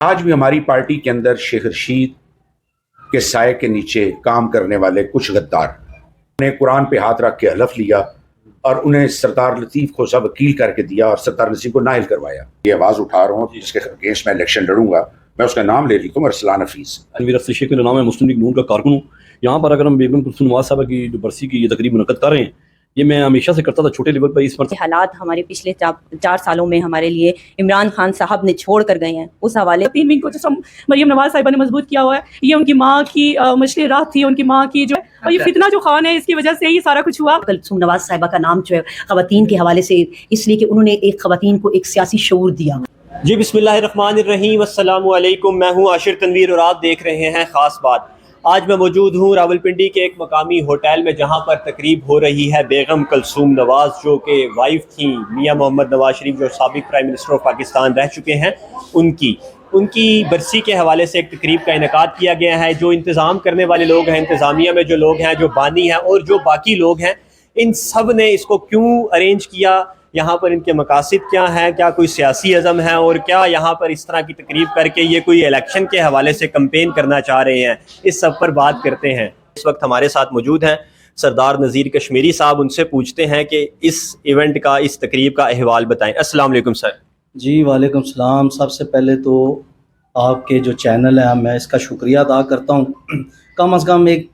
آج بھی ہماری پارٹی کے اندر شیخ رشید کے سائے کے نیچے کام کرنے والے کچھ غدار نے قرآن پہ ہاتھ رکھ کے حلف لیا اور انہیں سردار لطیف کو سب وکیل کر کے دیا اور سردار لطیف کو نائل کروایا. یہ آواز اٹھا رہا ہوں جس کے اگینسٹ میں الیکشن لڑوں گا. میں اس کا نام لے لیتا ہوں, ارسلان حفیظ. تنویر افضل شیخ میرا نام ہے, مسلم لیگ نون کا کارکن ہوں. یہاں پر اگر ہم بیگم کلثوم نواز صاحبہ کی جو برسی کی یہ تقریب منعقد کر رہے ہیں, یہ میں ہمیشہ سے کرتا تھا چھوٹے لیول پر. اس پر حالات ہمارے پچھلے 4 سالوں میں ہمارے لیے عمران خان صاحب نے چھوڑ کر گئے ہیں, اس حوالے تین ونگ کو جو مریم نواز صاحبہ نے مضبوط کیا ہوا ہے, یہ ان کی ماں کی مشل راہ تھی, ان کی ماں کی جو اور یہ فتنہ جو خان ہے اس کی وجہ سے ہی سارا کچھ ہوا. کلثوم نواز صاحبہ کا نام جو ہے خواتین کے حوالے سے اس لیے کہ انہوں نے ایک خواتین کو ایک سیاسی شعور دیا. جی بسم اللہ الرحمن الرحیم, السلام علیکم. میں ہوں عاشر تنویر اور آپ دیکھ رہے ہیں خاص بات. آج میں موجود ہوں راولپنڈی کے ایک مقامی ہوٹل میں جہاں پر تقریب ہو رہی ہے بیگم کلثوم نواز جو کہ وائف تھیں میاں محمد نواز شریف جو سابق پرائم منسٹر آف پاکستان رہ چکے ہیں. ان کی برسی کے حوالے سے ایک تقریب کا انعقاد کیا گیا ہے. جو انتظام کرنے والے لوگ ہیں, انتظامیہ میں جو لوگ ہیں, جو بانی ہیں اور جو باقی لوگ ہیں, ان سب نے اس کو کیوں ارینج کیا, یہاں پر ان کے مقاصد کیا ہیں, کیا کوئی سیاسی عزم ہے, اور کیا یہاں پر اس طرح کی تقریب کر کے یہ کوئی الیکشن کے حوالے سے کمپین کرنا چاہ رہے ہیں, اس سب پر بات کرتے ہیں. اس وقت ہمارے ساتھ موجود ہیں سردار نذیر کشمیری صاحب. ان سے پوچھتے ہیں کہ اس ایونٹ کا, اس تقریب کا احوال بتائیں. السلام علیکم سر. جی وعلیکم السلام. سب سے پہلے تو آپ کے جو چینل ہے میں اس کا شکریہ ادا کرتا ہوں. کم از کم ایک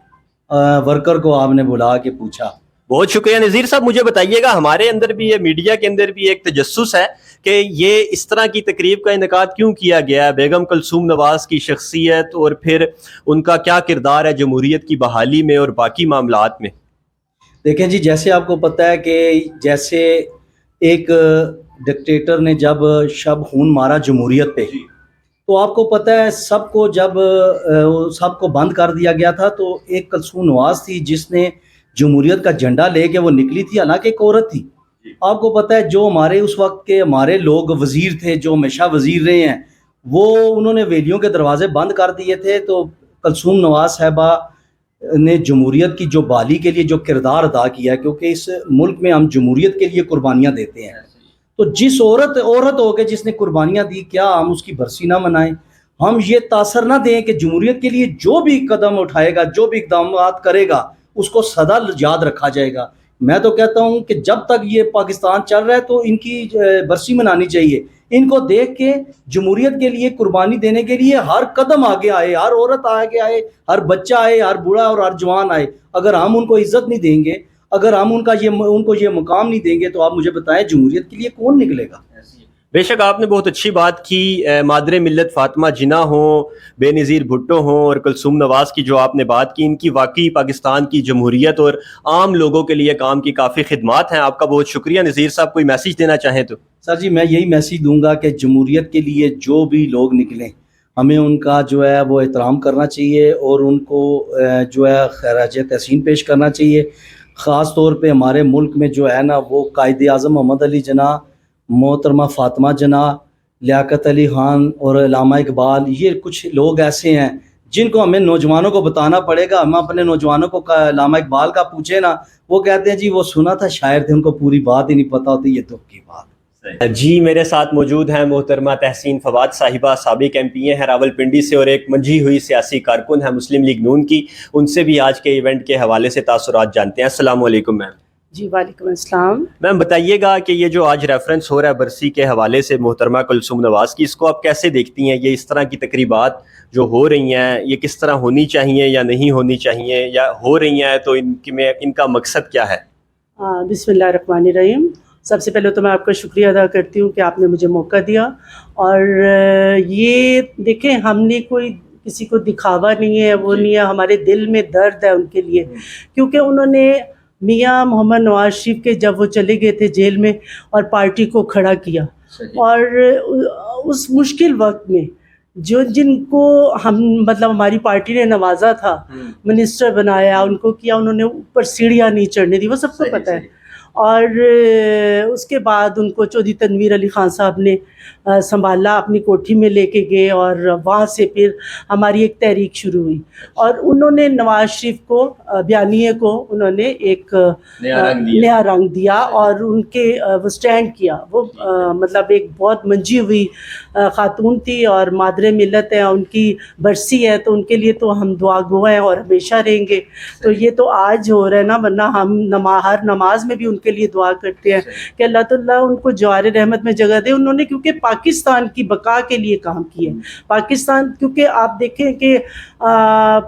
ورکر کو آپ نے بلا کے پوچھا. بہت شکریہ نذیر صاحب. مجھے بتائیے گا, ہمارے اندر بھی یہ میڈیا کے اندر بھی ایک تجسس ہے کہ یہ اس طرح کی تقریب کا انعقاد کیوں کیا گیا ہے, بیگم کلثوم نواز کی شخصیت اور پھر ان کا کیا کردار ہے جمہوریت کی بحالی میں اور باقی معاملات میں. دیکھیں جی, جیسے آپ کو پتہ ہے کہ جیسے ایک ڈکٹیٹر نے جب شب خون مارا جمہوریت پہ, تو آپ کو پتہ ہے سب کو جب سب کو بند کر دیا گیا تھا, تو ایک کلثوم نواز تھی جس نے جمہوریت کا جھنڈا لے کے وہ نکلی تھی, حالانکہ ایک عورت تھی. آپ کو پتہ ہے جو ہمارے اس وقت کے ہمارے لوگ وزیر تھے, جو ہمیشہ وزیر رہے ہیں, وہ انہوں نے ویلیوں کے دروازے بند کر دیے تھے. تو کلثوم نواز صاحبہ نے جمہوریت کی جو بحالی کے لیے جو کردار ادا کیا ہے, کیونکہ اس ملک میں ہم جمہوریت کے لیے قربانیاں دیتے ہیں, تو جس عورت ہو کے جس نے قربانیاں دی, کیا ہم اس کی برسی نہ منائیں؟ ہم یہ تاثر نہ دیں کہ جمہوریت کے لیے جو بھی قدم اٹھائے گا, جو بھی اقدامات کرے گا, اس کو سدا یاد رکھا جائے گا. میں تو کہتا ہوں کہ جب تک یہ پاکستان چل رہا ہے تو ان کی برسی منانی چاہیے. ان کو دیکھ کے جمہوریت کے لیے قربانی دینے کے لیے ہر قدم آگے آئے, ہر عورت آگے آئے, ہر بچہ آئے, ہر بوڑھا اور ہر جوان آئے. اگر ہم ان کو عزت نہیں دیں گے, اگر ہم ان کو یہ مقام نہیں دیں گے, تو آپ مجھے بتائیں جمہوریت کے لیے کون نکلے گا؟ بے شک آپ نے بہت اچھی بات کی. مادر ملت فاطمہ جناح ہوں, بے نظیر بھٹو ہوں, اور کلثوم نواز کی جو آپ نے بات کی, ان کی واقعی پاکستان کی جمہوریت اور عام لوگوں کے لیے کام کی کافی خدمات ہیں. آپ کا بہت شکریہ. نذیر صاحب کوئی میسیج دینا چاہیں تو؟ سر جی, میں یہی میسیج دوں گا کہ جمہوریت کے لیے جو بھی لوگ نکلیں, ہمیں ان کا جو ہے وہ احترام کرنا چاہیے اور ان کو جو ہے خراج تحسین پیش کرنا چاہیے. خاص طور پہ ہمارے ملک میں جو ہے نا, وہ قائد اعظم محمد علی جناح, محترمہ فاطمہ جناح, لیاقت علی خان اور علامہ اقبال, یہ کچھ لوگ ایسے ہیں جن کو ہمیں نوجوانوں کو بتانا پڑے گا. ہم اپنے نوجوانوں کو علامہ اقبال کا پوچھیں نا, وہ کہتے ہیں جی وہ سنا تھا شاعر تھے, ان کو پوری بات ہی نہیں پتہ ہوتی. یہ دکھ کی بات. جی میرے ساتھ موجود ہیں محترمہ تحسین فواد صاحبہ, سابق ایم پی ہیں راولپنڈی سے, اور ایک منجھی ہوئی سیاسی کارکن ہیں مسلم لیگ نون کی. ان سے بھی آج کے ایونٹ کے حوالے سے تاثرات جانتے ہیں. السلام علیکم میم. جی وعلیکم السلام. میم بتائیے گا کہ یہ جو آج ریفرنس ہو رہا ہے برسی کے حوالے سے محترمہ کلثوم نواز کی, اس کو آپ کیسے دیکھتی ہیں؟ یہ اس طرح کی تقریبات جو ہو رہی ہیں, یہ کس طرح ہونی چاہیے یا نہیں ہونی چاہیے, یا ہو رہی ہیں تو ان کا مقصد کیا ہے؟ بسم اللہ الرحمن الرحیم. سب سے پہلے تو میں آپ کا شکریہ ادا کرتی ہوں کہ آپ نے مجھے موقع دیا. اور یہ دیکھیں, ہم نے کوئی کسی کو دکھاوا نہیں ہے, وہ نہیں ہے, ہمارے دل میں درد ہے ان کے لیے, کیونکہ انہوں نے میاں محمد نواز شریف کے جب وہ چلے گئے تھے جیل میں اور پارٹی کو کھڑا کیا, اور اس مشکل وقت میں جن کو ہم مطلب ہماری پارٹی نے نوازا تھا, منسٹر بنایا, ان کو کیا, انہوں نے اوپر سیڑھیاں نہیں چڑھنے دی, وہ سب کو پتہ ہے. اور اس کے بعد ان کو چودھری تنویر علی خان صاحب نے سنبھالا، اپنی کوٹھی میں لے کے گئے، اور وہاں سے پھر ہماری ایک تحریک شروع ہوئی، اور انہوں نے نواز شریف کو بیانیے کو انہوں نے ایک نیا رنگ دیا، اور ان کے وہ سٹینڈ کیا، وہ مطلب ایک بہت منجی ہوئی خاتون تھی، اور مادر ملت ہے، ان کی برسی ہے، تو ان کے لیے تو ہم دعا گو ہیں اور ہمیشہ رہیں گے۔ تو یہ تو آج ہو رہا ہے نا، ورنہ ہم ہر نماز میں بھی ان کے لیے دعا کرتے ہیں کہ اللہ تعالیٰ ان کو جوار رحمت میں جگہ دے۔ انہوں نے کیونکہ پاکستان کی بقا کے لیے کام کیا، پاکستان، کیونکہ آپ دیکھیں کہ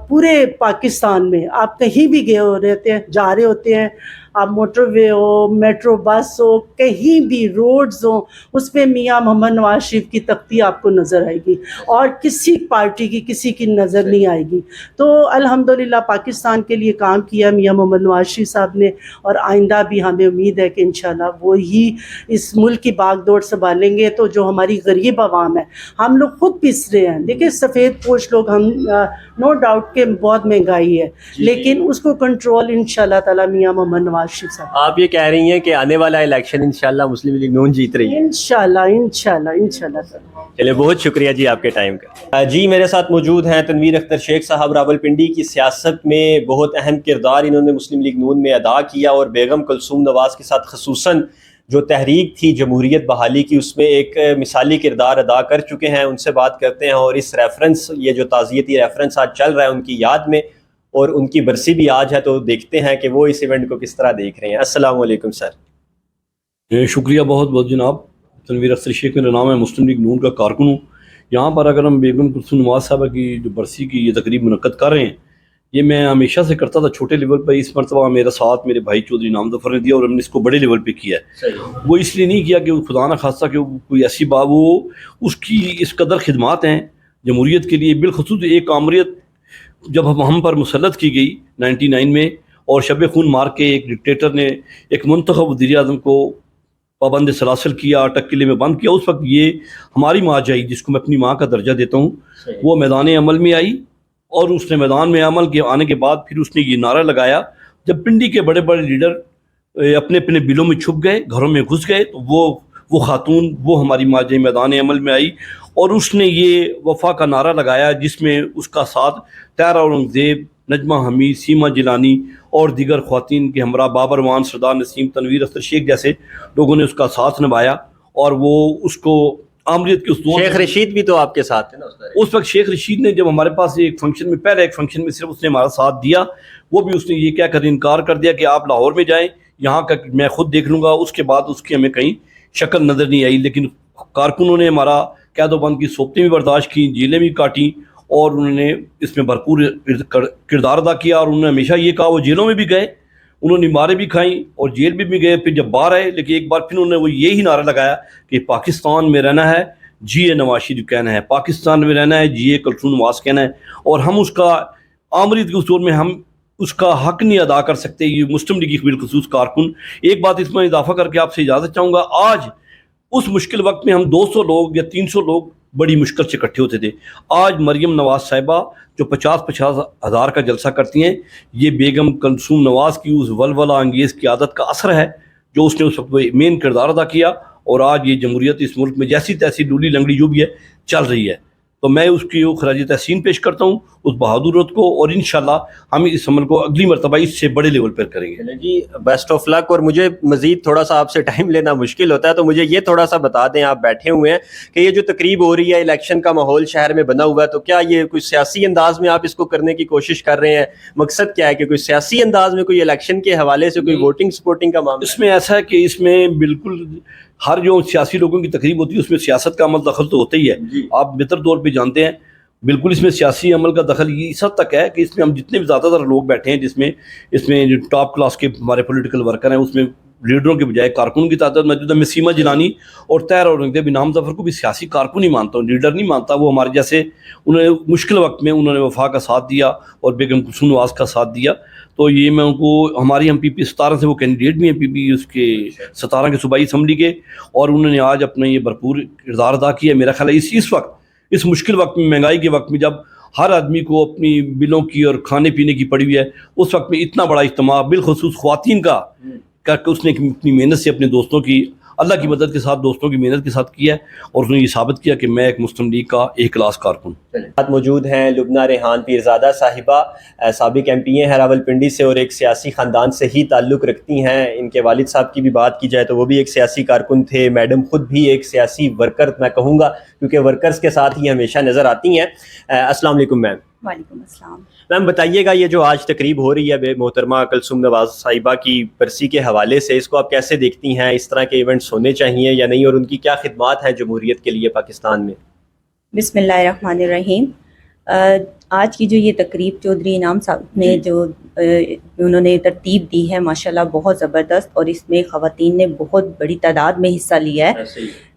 پورے پاکستان میں آپ کہیں بھی گئے ہو رہتے ہیں، جا رہے ہوتے ہیں، آپ موٹر وے ہو، میٹرو بس ہو، کہیں بھی روڈز ہوں، اس پہ میاں محمد نواز شریف کی تختی آپ کو نظر آئے گی، اور کسی پارٹی کی کسی کی نظر نہیں آئے گی۔ تو الحمدللہ پاکستان کے لیے کام کیا میاں محمد نواز شریف صاحب نے، اور آئندہ بھی ہمیں امید ہے کہ انشاءاللہ وہی اس ملک کی باغ دوڑ سنبھالیں گے۔ تو جو ہماری غریب عوام ہے، ہم لوگ خود پس رہے ہیں، دیکھیں سفید پوش لوگ، ہم نو ڈاؤٹ کہ بہت مہنگائی ہے، لیکن اس کو کنٹرول انشاءاللہ تعالیٰ میاں محمد نواز شریف صاحب۔ آپ یہ کہہ رہی ہیں کہ آنے والا الیکشن انشاءاللہ مسلم لیگ نون جیت رہی ہے؟ انشاءاللہ انشاءاللہ انشاءاللہ۔ چلے، بہت شکریہ جی آپ کے ٹائم کا۔ جی میرے ساتھ موجود ہیں تنویر اختر شیخ صاحب، راولپنڈی کی سیاست میں بہت اہم کردار انہوں نے مسلم لیگ نون میں ادا کیا، اور بیگم کلثوم نواز کے ساتھ خصوصاً جو تحریک تھی جمہوریت بحالی کی، اس میں ایک مثالی کردار ادا کر چکے ہیں۔ ان سے بات کرتے ہیں، اور اس ریفرنس، یہ جو تعزیتی ریفرنس آج چل رہا ہے ان کی یاد میں، اور ان کی برسی بھی آج ہے، تو دیکھتے ہیں کہ وہ اس ایونٹ کو کس طرح دیکھ رہے ہیں۔ السلام علیکم سر۔ شکریہ بہت بہت جناب۔ تنویر اختر شیخ میرا نام ہے، مسلم لیگ نون کا کارکن ہوں۔ یہاں پر اگر ہم بیگم کلثوم نواز صاحبہ کی جو برسی کی یہ تقریب منعقد کر رہے ہیں، یہ میں ہمیشہ سے کرتا تھا چھوٹے لیول پہ، اس مرتبہ میرا ساتھ میرے بھائی چودھری نام ظفر نے دیا، اور ہم نے اس کو بڑے لیول پہ کیا ہے۔ وہ اس لیے نہیں کیا کہ وہ خدا نہ خواستہ کہ کوئی ایسی بات، وہ اس کی اس قدر خدمات ہیں جمہوریت کے لیے، بالخصوص ایک آمریت جب ہم پر مسلط کی گئی 99 میں، اور شب خون مار کے ایک ڈکٹیٹر نے ایک منتخب وزیر اعظم کو پابند سلاسل کیا، اٹک قلعے میں بند کیا، اس وقت یہ ہماری ماں جائی، جس کو میں اپنی ماں کا درجہ دیتا ہوں، وہ میدان عمل میں آئی، اور اس نے میدان میں عمل کے آنے کے بعد پھر اس نے یہ نعرہ لگایا، جب پنڈی کے بڑے بڑے لیڈر اپنے اپنے بلوں میں چھپ گئے، گھروں میں گھس گئے، تو وہ خاتون، وہ ہماری ماں جائی میدان عمل میں آئی، اور اس نے یہ وفا کا نعرہ لگایا، جس میں اس کا ساتھ طاہرہ اورنگزیب، نجمہ حمید، سیما جیلانی اور دیگر خواتین کے ہمراہ بابر وان، سردار نسیم، تنویر اختر شیخ جیسے لوگوں نے اس کا ساتھ نبھایا، اور وہ اس کو آمریت کے اس دور، شیخ رشید بھی تو آپ کے ساتھ تھے نا اس وقت۔ شیخ رشید نے جب ہمارے پاس ایک فنکشن میں، پہلے ایک فنکشن میں صرف اس نے ہمارا ساتھ دیا، وہ بھی اس نے یہ کہہ کر انکار کر دیا کہ آپ لاہور میں جائیں، یہاں کا میں خود دیکھ لوں گا۔ اس کے بعد اس کی ہمیں کہیں شکل نظر نہیں آئی، لیکن کارکنوں نے ہمارا قید و بند کی صوبتیں بھی برداشت کی، جیلیں بھی کاٹیں، اور انہوں نے اس میں بھرپور کردار ادا کیا، اور انہوں نے ہمیشہ یہ کہا، وہ جیلوں میں بھی گئے، انہوں نے مارے بھی کھائیں اور جیل میں بھی گئے، پھر جب باہر آئے، لیکن ایک بار پھر انہوں نے وہ یہی نعرہ لگایا کہ پاکستان میں رہنا ہے، جیے نواز شریف کہنا ہے، پاکستان میں رہنا ہے، جیے کلثوم نواز کہنا ہے، اور ہم اس کا آمریت کے اصول میں ہم اس کا حق نہیں ادا کر سکتے، یہ مسلم لیگ کی بالخصوص کارکن۔ ایک بات اس میں اضافہ کر کے آپ سے اجازت چاہوں گا، آج اس مشکل وقت میں ہم 200 لوگ یا 300 لوگ بڑی مشکل سے اکٹھے ہوتے تھے، آج مریم نواز صاحبہ جو 50 ہزار کا جلسہ کرتی ہیں، یہ بیگم کلثوم نواز کی اس ولولہ انگیز قیادت کا اثر ہے، جو اس نے اس وقت مین کردار ادا کیا، اور آج یہ جمہوریت اس ملک میں جیسی تیسی ڈولی لنگڑی جو بھی ہے چل رہی ہے۔ تو میں اس کی خراج تحسین پیش کرتا ہوں اس بہادر عورت کو، اور انشاءاللہ ہم اس عمل کو اگلی مرتبہ اس سے بڑے لیول پر کریں گے۔ جی بیسٹ آف لک۔ اور مجھے مزید تھوڑا سا آپ سے ٹائم لینا مشکل ہوتا ہے، تو مجھے یہ تھوڑا سا بتا دیں، آپ بیٹھے ہوئے ہیں کہ یہ جو تقریب ہو رہی ہے، الیکشن کا ماحول شہر میں بنا ہوا ہے، تو کیا یہ کوئی سیاسی انداز میں آپ اس کو کرنے کی کوشش کر رہے ہیں؟ مقصد کیا ہے کہ کوئی سیاسی انداز میں کوئی الیکشن کے حوالے سے کوئی ووٹنگ سپورٹنگ کا معاملہ؟ اس میں ایسا ہے کہ اس میں بالکل ہر جو سیاسی لوگوں کی تقریب ہوتی ہے اس میں سیاست کا عمل دخل تو ہوتا ہی ہے، آپ بہتر طور پہ جانتے ہیں۔ بالکل اس میں سیاسی عمل کا دخل اس حد تک ہے کہ اس میں ہم جتنے بھی زیادہ تر لوگ بیٹھے ہیں، اس میں جو ٹاپ کلاس کے ہمارے پولیٹیکل ورکر ہیں، اس میں لیڈروں کے بجائے کارکنوں کی تعداد موجود ہے۔ میں سیما جیلانی اور طاہرہ اورنگزیب انعام ظفر کو بھی سیاسی کارکن ہی مانتا ہوں، لیڈر نہیں مانتا۔ وہ ہمارے جیسے، انہوں نے مشکل وقت میں انہوں نے وفا کا ساتھ دیا اور بیگم کلثوم نواز کا ساتھ دیا، تو یہ میں ان کو، ہماری ہم پی پی 17 سے وہ کینڈیڈیٹ بھی ہیں پی پی اس کے 17 کے صوبائی اسمبلی کے، اور انہوں نے آج اپنا یہ بھرپور کردار ادا کیا۔ میرا خیال ہے اس وقت، اس مشکل وقت میں، مہنگائی کے وقت میں، جب ہر آدمی کو اپنی بلوں کی اور کھانے پینے کی پڑی ہوئی ہے، اس وقت میں اتنا بڑا اجتماع، بالخصوص خواتین کا کہ اس نے اپنی محنت سے اپنے دوستوں کی اللہ کی مدد کے ساتھ دوستوں کی محنت کے ساتھ کیا ہے اور اس نے یہ ثابت کیا کہ میں ایک مسلم لیگ کا ایک کلاس کارکن. ساتھ موجود ہیں لبنہ ریحان پیرزادہ صاحبہ، سابق ایم پی ہیں راولپنڈی سے اور ایک سیاسی خاندان سے ہی تعلق رکھتی ہیں. ان کے والد صاحب کی بھی بات کی جائے تو وہ بھی ایک سیاسی کارکن تھے. میڈم خود بھی ایک سیاسی ورکر میں کہوں گا کیونکہ ورکرز کے ساتھ ہی ہمیشہ نظر آتی ہیں. السلام علیکم میم. وعلیکم السلام. میم بتائیے گا یہ جو آج تقریب ہو رہی ہے بے محترمہ کلثوم نواز صاحبہ کی برسی کے حوالے سے، اس کو آپ کیسے دیکھتی ہیں؟ اس طرح کے ایونٹس ہونے چاہیے یا نہیں، اور ان کی کیا خدمات ہیں جمہوریت کے لیے پاکستان میں؟ بسم اللہ الرحمن الرحیم. آج کی جو یہ تقریب چودھری انعام صاحب نے جو انہوں نے ترتیب دی ہے ماشاءاللہ بہت زبردست، اور اس میں خواتین نے بہت بڑی تعداد میں حصہ لیا ہے،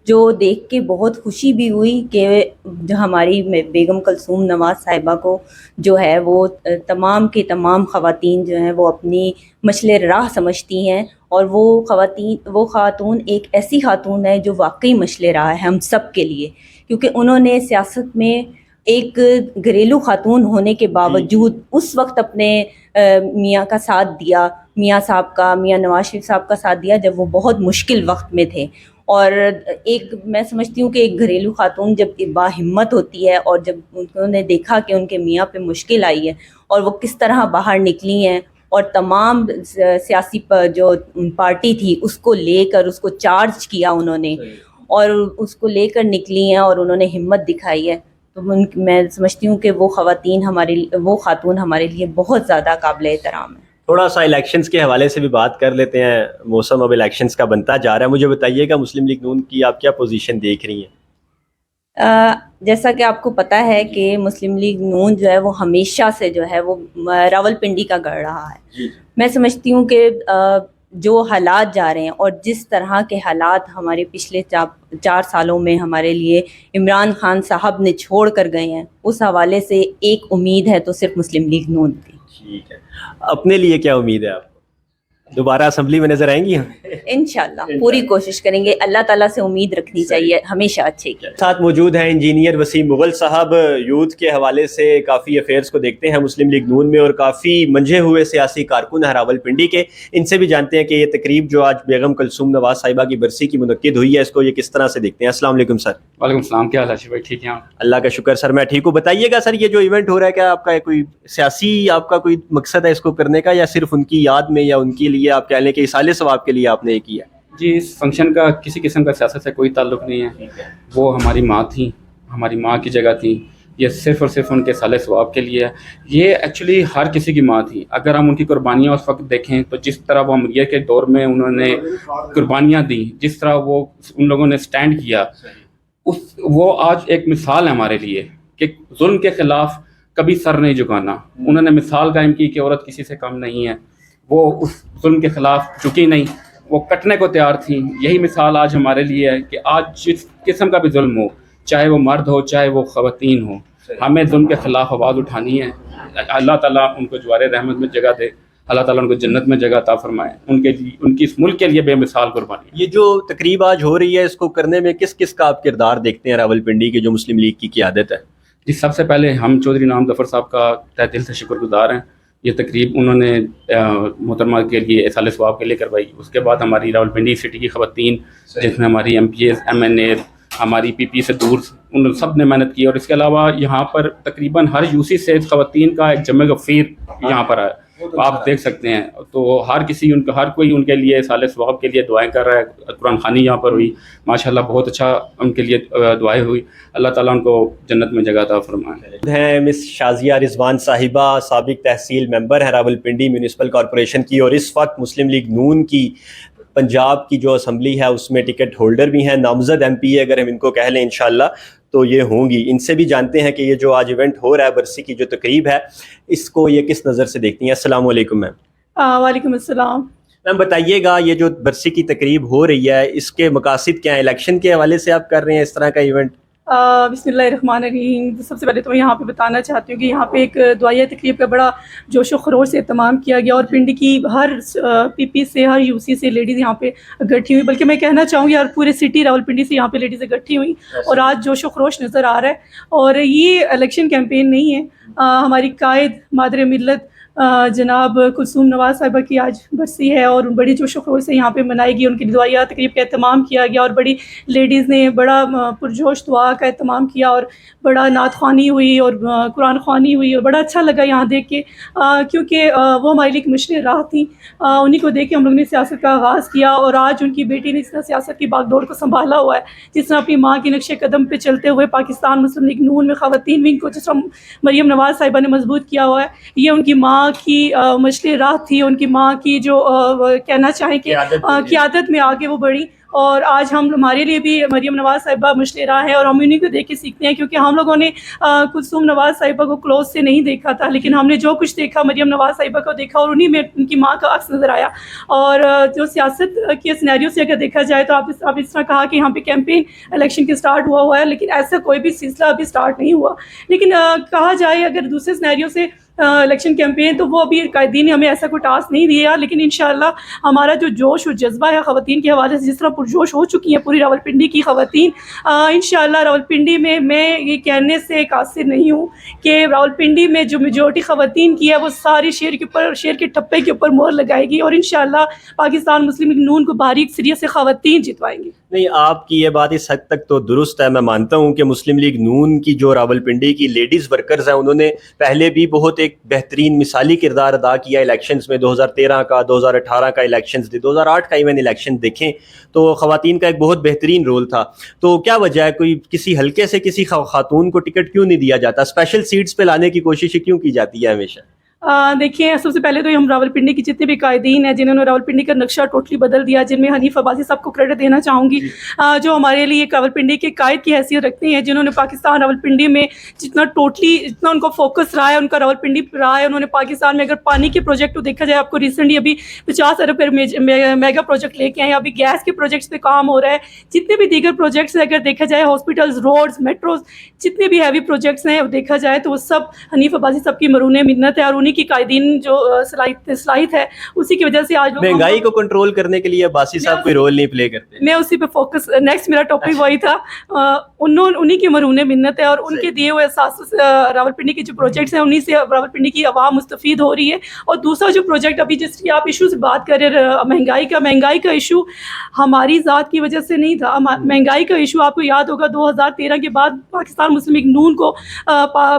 جو دیکھ کے بہت خوشی بھی ہوئی کہ جو ہماری بیگم کلثوم نواز صاحبہ کو جو ہے وہ تمام کے تمام خواتین جو ہیں وہ اپنی مشعل راہ سمجھتی ہیں، اور وہ خاتون ایک ایسی خاتون ہے جو واقعی مشعل راہ ہے ہم سب کے لیے، کیونکہ انہوں نے سیاست میں ایک گھریلو خاتون ہونے کے باوجود اس وقت اپنے میاں کا ساتھ دیا، میاں صاحب کا، میاں نواز شریف صاحب کا ساتھ دیا جب وہ بہت مشکل وقت میں تھے. اور ایک میں سمجھتی ہوں کہ ایک گھریلو خاتون جب باہمت ہوتی ہے، اور جب انہوں نے دیکھا کہ ان کے میاں پہ مشکل آئی ہے اور وہ کس طرح باہر نکلی ہیں، اور تمام سیاسی جو پارٹی تھی اس کو لے کر اس کو چارج کیا انہوں نے، اور اس کو لے کر نکلی ہیں اور انہوں نے ہمت دکھائی ہے، تو میں سمجھتی ہوں کہ وہ خاتون ہمارے لیے بہت زیادہ قابل احترام ہے. تھوڑا سا الیکشنز کے حوالے سے بھی بات کر لیتے ہیں. موسم اب الیکشنز کا بنتا جا رہا ہے، مجھے بتائیے گا مسلم لیگ نون کی آپ کیا پوزیشن دیکھ رہی ہیں؟ جیسا کہ آپ کو پتہ ہے کہ مسلم لیگ نون جو ہے وہ ہمیشہ سے جو ہے وہ راولپنڈی کا گڑھ رہا ہے. میں سمجھتی ہوں کہ جو حالات جا رہے ہیں اور جس طرح کے حالات ہمارے پچھلے 4 سالوں میں ہمارے لیے عمران خان صاحب نے چھوڑ کر گئے ہیں، اس حوالے سے ایک امید ہے تو صرف مسلم لیگ نون کی. ٹھیک ہے، اپنے لیے کیا امید ہے آپ کو؟ دوبارہ اسمبلی میں نظر آئیں گی ہم؟ انشاءاللہ پوری کوشش کریں گے. اللہ تعالیٰ سے امید رکھنی چاہیے ہمیشہ اچھے کی. ساتھ موجود ہیں انجینئر وسیم مغل صاحب. یوتھ کے حوالے سے کافی افیئرز کو دیکھتے ہیں مسلم لیگ نون میں اور کافی منجھے ہوئے سیاسی کارکن ہیں راولپنڈی کے. ان سے بھی جانتے ہیں کہ یہ تقریب جو آج بیگم کلثوم نواز صاحبہ کی برسی کی منعقد ہوئی ہے اس کو یہ کس طرح سے دیکھتے ہیں. السلام علیکم سر. وعلیکم السلام. کیا حال ہے بھائی؟ ٹھیک ہیں آپ؟ اللہ کا شکر سر، میں ٹھیک ہوں. بتائیے گا سر یہ جو ایونٹ ہو رہا ہے کیا آپ کا کوئی سیاسی آپ کا کوئی مقصد ہے اس کو کرنے کا، یا صرف ان کی یاد میں یا ان کے لیے آپ کہہ لیں کہ اصالِ ثواب کے لیے آپ نے یہ کیا؟ جی، اس فنکشن کا کسی قسم کا سیاست سے کوئی تعلق نہیں ہے. وہ ہماری ماں تھیں، ہماری ماں کی جگہ تھیں. یہ صرف اور صرف ان کے اصالِ ثواب کے لیے ہے. یہ ایکچولی ہر کسی کی ماں تھی. اگر ہم ان کی قربانیاں اس وقت دیکھیں تو جس طرح وہ امریہ کے دور میں انہوں نے قربانیاں دیں، جس طرح وہ ان لوگوں نے سٹینڈ کیا، وہ آج ایک مثال ہے ہمارے لیے کہ ظلم کے خلاف کبھی سر نہیں جھکانا. انہوں نے مثال قائم کی کہ عورت کسی سے کم نہیں ہے. وہ اس ظلم کے خلاف جھکی نہیں، وہ کٹنے کو تیار تھیں. یہی مثال آج ہمارے لیے ہے کہ آج جس قسم کا بھی ظلم ہو، چاہے وہ مرد ہو چاہے وہ خواتین ہو، ہمیں ظلم کے خلاف آواز اٹھانی ہے. اللہ تعالیٰ ان کو جوار رحمت میں جگہ دے، اللہ تعالیٰ ان کو جنت میں جگہ عطا فرمائے. ان کی اس ملک کے لیے بے مثال قربانی. یہ جو تقریب آج ہو رہی ہے اس کو کرنے میں کس کس کا آپ کردار دیکھتے ہیں راولپنڈی کی جو مسلم لیگ کی قیادت ہے؟ جی، سب سے پہلے ہم چودھری انعام ظفر صاحب کا تہ دل سے شکر گزار ہیں. یہ تقریب انہوں نے محترمہ کے لیے اصالِ ثواب کے لیے کروائی. اس کے بعد ہماری راولپنڈی سٹی کی خواتین، جس میں ہماری M P As, M N A, ہماری پی پی سے دور، ان سب نے محنت کی. اور اس کے علاوہ یہاں پر تقریباً ہر یو سی سے خواتین کا ایک جمع غفیر یہاں پر آیا. آپ دیکھ سکتے ہیں. تو ہر کوئی ان کے لیے اصالِ ثواب کے لیے دعائیں کر رہا ہے. قرآن خوانی یہاں پر ہوئی ماشاءاللہ، بہت اچھا ان کے لیے دعائیں ہوئی. اللہ تعالیٰ ان کو جنت میں جگہ عطا فرمائے. ہیں مس شازیہ رضوان صاحبہ، سابق تحصیل ممبر ہے راولپنڈی میونسپل کارپوریشن کی، اور اس وقت مسلم لیگ نون کی پنجاب کی جو اسمبلی ہے اس میں ٹکٹ ہولڈر بھی ہیں، نامزد ایم پی اگر ہم ان کو کہہ لیں انشاءاللہ تو یہ ہوں گی. ان سے بھی جانتے ہیں کہ یہ جو آج ایونٹ ہو رہا ہے برسی کی جو تقریب ہے اس کو یہ کس نظر سے دیکھتی ہیں. السلام علیکم میم. وعلیکم السلام. میم بتائیے گا یہ جو برسی کی تقریب ہو رہی ہے اس کے مقاصد کیا ہیں؟ الیکشن کے حوالے سے آپ کر رہے ہیں اس طرح کا ایونٹ؟ بسم اللہ الرحمن الرحیم. سب سے پہلے تو میں یہاں پہ بتانا چاہتی ہوں کہ یہاں پہ ایک دعائیہ تقریب کا بڑا جوش و خروش سے اہتمام کیا گیا، اور پنڈی کی ہر پی پی سے، ہر یو سی سے لیڈیز یہاں پہ اکٹھی ہوئی. بلکہ میں کہنا چاہوں گی اور پورے سٹی راولپنڈی سے یہاں پہ لیڈیز اکٹھی ہوئی، اور آج جوش و خروش نظر آ رہا ہے. اور یہ الیکشن کیمپین نہیں ہے. ہماری قائد مادر ملت جناب کلثوم نواز صاحبہ کی آج برسی ہے اور بڑی جوش و خروش سے یہاں پہ منائی گئی. ان کی دعائیہ تقریب کا اہتمام کیا گیا اور بڑی لیڈیز نے بڑا پرجوش دعا کا اہتمام کیا اور بڑا نعت خوانی ہوئی اور قرآن خوانی ہوئی اور بڑا اچھا لگا یہاں دیکھ کے, کیونکہ وہ ہمارے لیے ایک مشرے راہ تھیں. انہیں کو دیکھ کے ہم لوگوں نے سیاست کا آغاز کیا اور آج ان کی بیٹی نے اس طرح سیاست کی باغ ڈور کو سنبھالا ہوا ہے, جس طرح اپنی ماں کے نقش قدم پہ چلتے ہوئے پاکستان مسلم لیگ نون میں خواتین ونگ کو جس طرح مریم نواز صاحبہ نے مضبوط کیا ہوا ہے, یہ ان کی ماں کی مشرے راہ تھی. ان کی ماں کی جو کہنا چاہیں کہ قیادت میں آگے وہ بڑھی, اور آج ہمارے لیے بھی مریم نواز صاحبہ مشرے راہ ہے اور ہم انہیں کو دیکھ کے سیکھتے ہیں, کیونکہ ہم لوگوں نے کلثوم نواز صاحبہ کو کلوز سے نہیں دیکھا تھا, لیکن ہم نے جو کچھ دیکھا مریم نواز صاحبہ کو دیکھا اور انہیں میں ان کی ماں کا عکس نظر آیا. اور جو سیاست کے سینیریو سے اگر دیکھا جائے تو آپ اس طرح کہا کہ یہاں پہ کیمپین الیکشن کے سٹارٹ ہوا ہے, لیکن ایسا کوئی بھی سلسلہ ابھی سٹارٹ نہیں ہوا. لیکن کہا جائے اگر دوسرے سینیریو سے الیکشن کیمپین, تو وہ ابھی قائدین نے ہمیں ایسا کوئی ٹاسک نہیں دیا, لیکن انشاءاللہ ہمارا جو جوش اور جذبہ ہے خواتین کے حوالے سے, جس طرح پرجوش ہو چکی ہیں پوری راولپنڈی کی خواتین, انشاءاللہ راولپنڈی میں یہ کہنے سے قاصر نہیں ہوں کہ راولپنڈی میں جو میجورٹی خواتین کی ہے وہ ساری شیر کے ٹھپے کے اوپر مہر لگائے گی, اور انشاءاللہ پاکستان مسلم لیگ نون کو بھاری اکثریت سے خواتین جتوائیں گی. نہیں, آپ کی یہ بات اس حد تک تو درست ہے. میں مانتا ہوں کہ مسلم لیگ نون کی جو راولپنڈی کی لیڈیز ورکرز ہیں انہوں نے پہلے بھی بہت ایک بہترین مثالی کردار ادا کیا الیکشنز میں. 2013 کا, 2018 کا الیکشنز, 2008 کا ایون الیکشن دیکھیں تو خواتین کا ایک بہت بہترین رول تھا. تو کیا وجہ ہے کوئی کسی حلقے سے کسی خاتون کو ٹکٹ کیوں نہیں دیا جاتا؟ اسپیشل سیٹس پہ لانے کی کوشش کیوں کی جاتی ہے ہمیشہ؟ دیکھیں, سب سے پہلے تو ہم راولپنڈی کی جتنے بھی قائدین ہیں جنہوں نے راولپنڈی کا نقشہ ٹوٹلی بدل دیا, جن میں حنیف عباسی صاحب کو کریڈٹ دینا چاہوں گی, جو ہمارے لیے راولپنڈی کے قائد کی حیثیت رکھتے ہیں, جنہوں نے پاکستان راولپنڈی میں جتنا ان کو فوکس رہا ہے, ان کا راولپنڈی پہ رہا ہے. انہوں نے پاکستان میں اگر پانی کے پروجیکٹ کو دیکھا جائے, آپ کو ریسنٹلی ابھی 50 ارب میگا پروجیکٹ لے کے آئے ہیں, ابھی گیس کے پروجیکٹس پہ کام ہو رہا ہے. جتنے بھی دیگر پروجیکٹس ہیں اگر دیکھا جائے, ہاسپٹلز, روڈز, میٹروز, جتنے بھی ہیوی پروجیکٹس ہیں دیکھا جائے تو وہ سب حنیف عباسی صاحب کی مرہون منت ہے, اور انہیں کی قائدین جو صلاحیت ہے اسی کی وجہ سے آج مہنگائی کو کنٹرول کرنے کے لیے عباسی صاحب کوئی رول نہیں پلے کرتے. میں اسی پہ فوکس, نیکسٹ میرا ٹاپک وہی تھا. انہیں کی مرہون منت ہے, اور ان کے دیے ہوئے احساس راولپنڈی کے جو پروجیکٹس ہیں انہیں سے راولپنڈی کی عوام مستفید ہو رہی ہے. اور دوسرا جو پروجیکٹ ابھی جس کی آپ ایشو سے بات کر رہے ہیں, مہنگائی کا ایشو ہماری ذات کی وجہ سے نہیں تھا. مہنگائی کا ایشو آپ کو یاد ہوگا 2013 کے بعد پاکستان مسلم لیگ نون کو,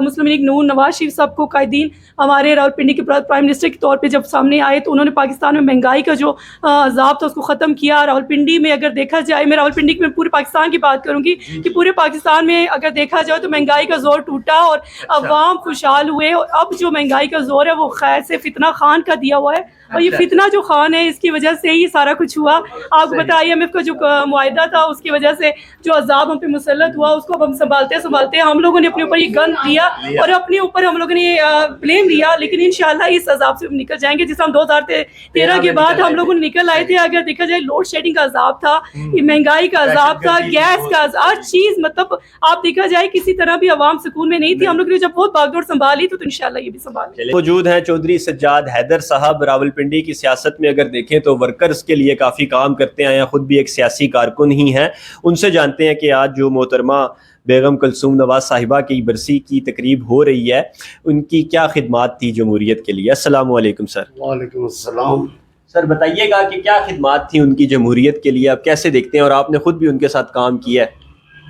مسلم لیگ نون نواز شریف صاحب کو قائدین ہمارے راولپنڈی کے پرائم منسٹر کے طور پہ جب سامنے آئے تو انہوں نے پاکستان میں مہنگائی کا جو عذاب تھا اس کو ختم کیا. راولپنڈی میں اگر دیکھا جائے, میں راولپنڈی میں پورے پاکستان کی بات کروں گی کہ پورے پاکستان میں اگر دیکھا جائے تو مہنگائی کا زور ٹوٹا اور عوام خوشحال ہوئے. اور اب جو مہنگائی کا زور ہے وہ خیر سے فتنہ خان کا دیا ہوا ہے, اور یہ فتنہ جو خان ہے اس کی وجہ سے ہی سارا کچھ ہوا. آپ کو پتا IMF کا جو معاہدہ تھا اس کی وجہ سے جو عذاب ہم پہ مسلط ہوا اس کو ہم سنبھالتے ہم لوگوں نے اپنے اوپر یہ گن لیا اور اپنے اوپر ہم لوگوں نے بلیم لیا. لیکن انشاءاللہ اس عذاب سے نکل جائیں گے جس ہم 2013 کے بعد ہم لوگوں نے نکل آئے تھے. اگر دیکھا جائے لوڈ شیڈنگ کا عذاب تھا, یہ مہنگائی کا عذاب تھا, گیس کا ہر چیز, مطلب آپ دیکھا جائے کسی طرح بھی عوام سکون میں نہیں تھی. ہم لوگ نے جب بہت باغ ڈور سنبھالی تو انشاءاللہ یہ بھی سنبھال. موجود ہیں چودھری سجاد حیدر صاحب, راولپنڈی کی سیاست میں اگر دیکھیں تو ورکرز کے لیے کافی کام کرتے آئے ہیں, خود بھی ایک سیاسی کارکن ہی ہیں. ان سے جانتے ہیں کہ آج جو محترمہ بیگم کلثوم نواز صاحبہ کی برسی کی تقریب ہو رہی ہے, ان کی کیا خدمات تھی جمہوریت کے لیے. السلام علیکم سر. وعلیکم السلام. سر بتائیے گا کہ کیا خدمات تھیں ان کی جمہوریت کے لیے, آپ کیسے دیکھتے ہیں, اور آپ نے خود بھی ان کے ساتھ کام کیا ہے.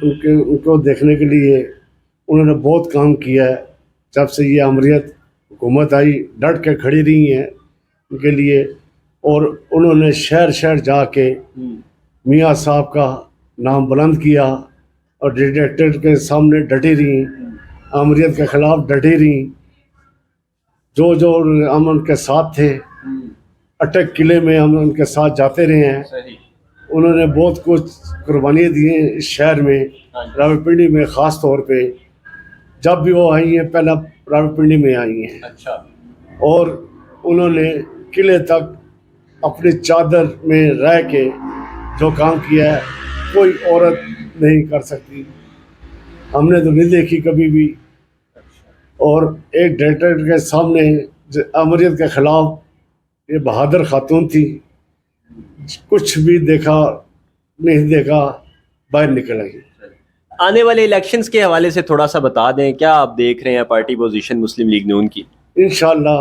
ان کو دیکھنے کے لیے انہوں نے بہت کام کیا ہے. جب سے یہ امریت حکومت آئی ڈٹ کے کھڑی رہی ہیں ان کے لیے, اور انہوں نے شہر شہر جا کے میاں صاحب کا نام بلند کیا اور ڈکٹیٹر کے سامنے ڈٹی رہیں, امریت کے خلاف ڈٹی رہیں. جو ہم ان کے ساتھ تھے, اٹک قلعے میں ہم ان کے ساتھ جاتے رہے ہیں. انہوں نے بہت کچھ قربانیاں دی ہیں اس شہر میں, راولپنڈی میں خاص طور پہ. جب بھی وہ آئی ہیں پہلا راولپنڈی میں آئی ہیں. اور انہوں نے قلعے تک اپنی چادر میں رہ کے جو کام کیا ہے کوئی عورت نہیں کر سکتی, ہم نے تو نہیں دیکھی کبھی بھی. اور ایک ڈکٹیٹر کے سامنے امریت کے خلاف یہ بہادر خاتون تھی, کچھ بھی دیکھا نہیں دیکھا باہر نکل آئی. آنے والے الیکشنز کے حوالے سے تھوڑا سا بتا دیں, کیا آپ دیکھ رہے ہیں پارٹی پوزیشن مسلم لیگ نون کی؟ انشاءاللہ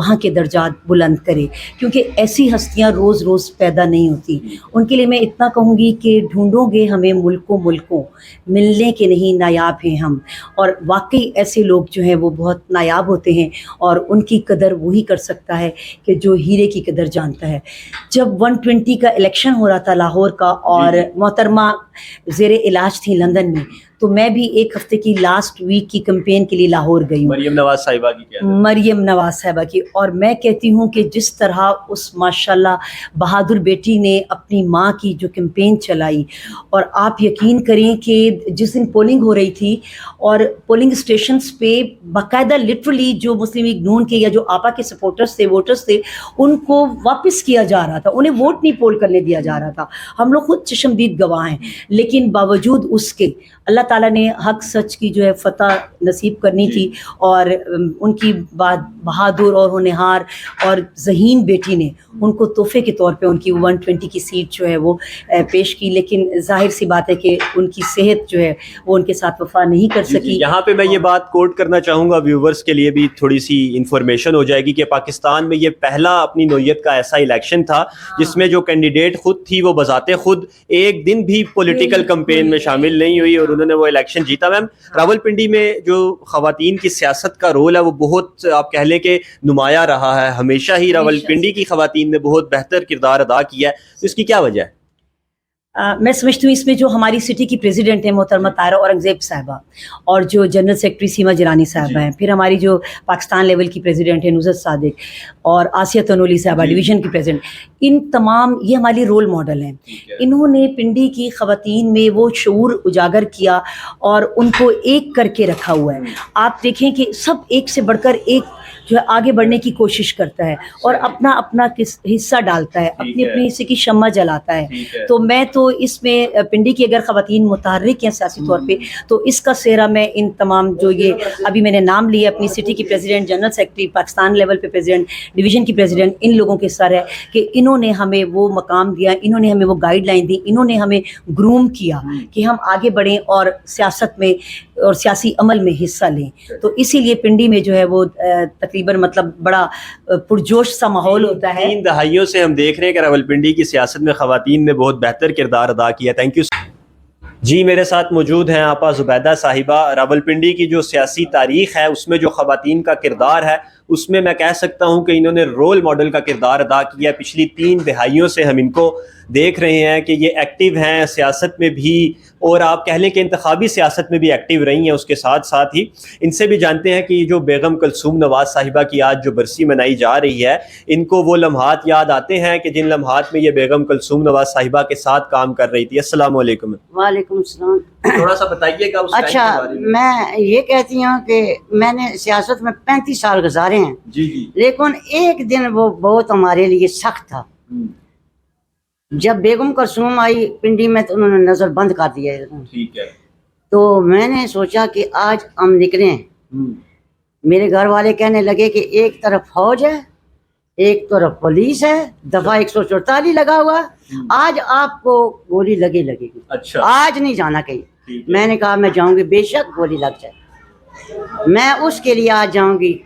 وہاں کے درجات بلند کرے، کیونکہ ایسی ہستیاں روز روز پیدا نہیں ہوتی. ان کے لیے میں اتنا کہوں گی کہ ڈھونڈو گے ہمیں ملکوں ملنے کے نہیں نایاب ہیں ہم. اور واقعی ایسے لوگ جو ہیں وہ بہت نایاب ہوتے ہیں، اور ان کی قدر وہی کر سکتا ہے کہ جو ہیرے کی قدر جانتا ہے. جب 120 کا الیکشن ہو رہا تھا لاہور کا، اور محترمہ زیر علاج تھی لندن میں، تو میں بھی ایک ہفتے کی لاسٹ ویک کی کمپین کے لیے لاہور گئی ہوں، مریم نواز صاحبہ کی مریم نواز صاحبہ کی. اور میں کہتی ہوں کہ جس طرح اس ماشاءاللہ بہادر بیٹی نے اپنی ماں کی جو کمپین چلائی، اور آپ یقین کریں کہ جس دن پولنگ ہو رہی تھی اور پولنگ اسٹیشنز پہ باقاعدہ لٹرلی جو مسلم لیگ نون کے یا جو آپا کے سپورٹرز تھے، ووٹرز تھے، ان کو واپس کیا جا رہا تھا، انہیں ووٹ نہیں پول کرنے دیا جا رہا تھا. ہم لوگ خود چشمدید گواہ ہیں. لیکن باوجود اس کے اللہ تعالیٰ نے حق سچ کی جو ہے فتح نصیب کرنی تھی، اور ان کی بات بہادر اور ہونہار اور ذہین بیٹی نے ان کو تحفے کے طور پہ ان کی 120 کی سیٹ جو ہے وہ پیش کی. لیکن ظاہر سی بات ہے کہ ان کی صحت جو ہے وہ ان کے ساتھ وفا نہیں کر سکی. یہاں پہ میں یہ بات کوٹ کرنا چاہوں گا، ویورز کے لیے بھی تھوڑی سی انفارمیشن ہو جائے گی کہ پاکستان میں یہ پہلا اپنی نوعیت کا ایسا الیکشن تھا جس میں جو کینڈیڈیٹ خود تھی وہ بذات خود ایک دن بھی پولیٹیکل کمپین میں شامل نہیں ہوئی، اور انہوں نے وہ الیکشن جیتا. میم، راولپنڈی میں جو خواتین کی سیاست کا رول ہے وہ بہت آپ کہہ لیں کہ نمایاں رہا ہے. ہمیشہ ہی راولپنڈی کی خواتین نے بہت بہتر کردار ادا کیا ہے، تو اس کی کیا وجہ ہے؟ میں سمجھتی ہوں اس میں جو ہماری سٹی کی پریزیڈنٹ ہیں محترمہ طاہرہ اورنگزیب صاحبہ، اور جو جنرل سیکرٹری سیما جیلانی صاحبہ ہیں، پھر ہماری جو پاکستان لیول کی پریزیڈنٹ ہیں نصرت صادق، اور آسیہ تنولی صاحبہ ڈویژن کی پریزیڈنٹ، ان تمام یہ ہماری رول ماڈل ہیں. انہوں نے پنڈی کی خواتین میں وہ شعور اجاگر کیا اور ان کو ایک کر کے رکھا ہوا ہے. آپ دیکھیں کہ سب ایک سے بڑھ کر ایک جو ہے آگے بڑھنے کی کوشش کرتا ہے، اور اپنا اپنا حصہ ڈالتا ہے، اپنے اپنے حصے کی شمع جلاتا ہے. تو میں تو اس میں پنڈی کی اگر خواتین متحرک ہیں سیاسی طور پہ، تو اس کا سہرا میں ان تمام جو یہ ابھی میں نے نام لیے، اپنی سٹی کی president, general secretary, Pakistan level پہ پریزیڈنٹ، ڈویژن کی پریزیڈنٹ، ان لوگوں کے سر ہے کہ انہوں نے ہمیں وہ مقام دیا، انہوں نے ہمیں وہ گائیڈ لائن دی، انہوں نے ہمیں گروم کیا کہ ہم آگے بڑھیں اور سیاست میں اور سیاسی عمل میں حصہ لیں. تو اسی لیے پنڈی میں جو ہے وہ تقریباً مطلب بڑا پرجوش سا ماحول ہوتا ہے. 3 دہائیوں سے ہم دیکھ رہے ہیں کہ راولپنڈی کی سیاست میں خواتین نے بہت بہتر کردار ادا کیا. Thank you. جی، میرے ساتھ موجود ہیں آپا زبیدہ صاحبہ. راولپنڈی کی جو سیاسی تاریخ ہے اس میں جو خواتین کا کردار ہے اس میں میں کہہ سکتا ہوں کہ انہوں نے رول ماڈل کا کردار ادا کیا. پچھلی 3 دہائیوں سے ہم ان کو دیکھ رہے ہیں کہ یہ ایکٹیو ہیں سیاست میں بھی، اور آپ کہہ لیں کہ انتخابی سیاست میں بھی ایکٹیو رہی ہیں. اس کے ساتھ ساتھ ہی ان سے بھی جانتے ہیں کہ یہ جو بیگم کلثوم نواز صاحبہ کی آج جو برسی منائی جا رہی ہے، ان کو وہ لمحات یاد آتے ہیں کہ جن لمحات میں یہ بیگم کلثوم نواز صاحبہ کے ساتھ کام کر رہی تھی. السلام علیکم. وعلیکم السلام. تھوڑا سا بتائیے گا. اچھا، میں یہ کہتی ہوں کہ میں نے سیاست میں 35 سال گزارے ہیں، لیکن ایک دن وہ بہت ہمارے لیے سخت تھا. جب بیگم کلثوم آئی پنڈی میں تو انہوں نے نظر بند کر دیا. تو میں نے سوچا کہ آج ہم نکلیں. میرے گھر والے کہنے لگے کہ ایک طرف فوج ہے، ایک طرف پولیس ہے، دفعہ 144 لگا ہوا، آج آپ کو گولی لگے گی. اچھا، آج نہیں جانا کہیں. میں نے کہا میں جاؤں گی، بے شک گولی لگ جائے، میں اس کے لیے آج جاؤں گی.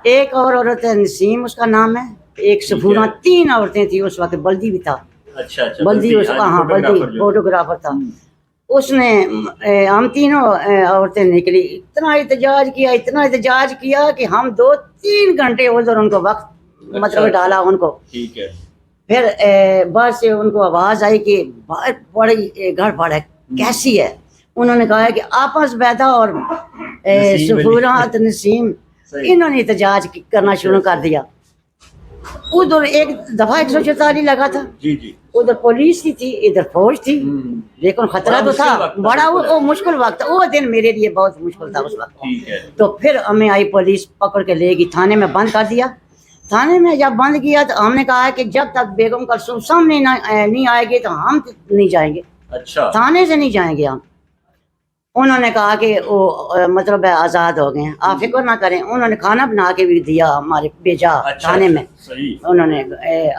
ایک اور عورت ہے نسیم اس کا نام ہے، ایک سفورہ، 3 عورتیں تھیں اس وقت. بلدی بھی تھا. بلدی اس کا، ہاں بلدی فوٹوگرافر تھا. اس نے ہم تینوں عورتیں نکلی، اتنا احتجاج کیا کہ ہم 2-3 گھنٹے ادھر ان کو وقت مطلب ڈالا ان کو. پھر بس سے ان کو آواز آئی کہ بہت بڑی گڑبڑ ہے. کیسی ہے؟ انہوں نے کہا کہ آپس بیدا اور سفورات نسیم انہوں نے احتجاج کرنا شروع کر دیا. ادھر ایک دفعہ 144 لگا تھا، ادھر پولیس تھی ادھر فوج تھی، لیکن خطرہ تو تھا بڑا. وہ مشکل وقت، وہ دن میرے لیے بہت مشکل تھا اس وقت. تو پھر ہمیں آئی پولیس پکڑ کے لے گئی، تھانے میں بند کر دیا. تھانے میں جب بند کیا تو ہم نے کہا کہ جب تک بیگم کلثوم سامنے نہیں آئے گی تو ہم نہیں جائیں گے. اچھا، تھانے سے نہیں جائیں گے ہم. انہوں نے کہا کہ وہ مطلب آزاد ہو گئے ہیں، آپ فکر نہ کریں. انہوں نے کھانا بنا کے بھی دیا ہمارے بھیجا تھانے میں. انہوں نے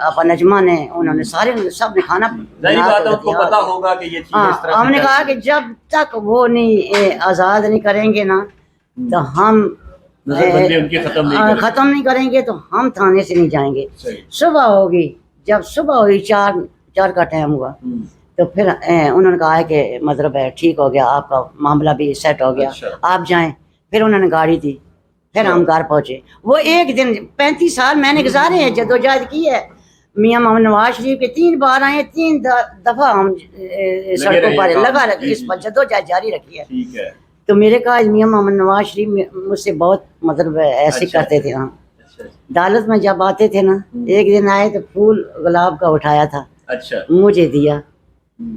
آپا نجمہ نے، انہوں نے سارے سب نے کھانا پتا ہوگا کہ یہ چیز. ہم نے کہا کہ جب تک وہ نہیں آزاد نہیں کریں گے نا تو ہم ختم نہیں کریں گے تو ہم تھانے سے نہیں جائیں گے. صبح ہوگی, جب صبح ہوئی 4 کا ٹائم ہوا تو پھر انہوں نے کہا ہے کہ مطلب ہے ٹھیک ہو گیا, آپ کا معاملہ بھی سیٹ ہو گیا, آپ جائیں. پھر انہوں نے گاڑی دی, پھر ہم گھر پہنچے. وہ ایک دن 35 سال میں نے گزارے ہیں, جدوجہد کی ہے. میاں محمد نواز شریف کے 3 بار آئے, 3 دفعہ ہم سڑکوں پر لگا رکھے, اس پر جدوجہد جاری رکھی ہے. تو میرے قائد میاں محمد نواز شریف مجھ سے بہت مطلب ایسے کرتے تھے. ہاں, عدالت میں جب آتے تھے نا, ایک دن آئے تو پھول گلاب کا اٹھایا تھا, مجھے دیا.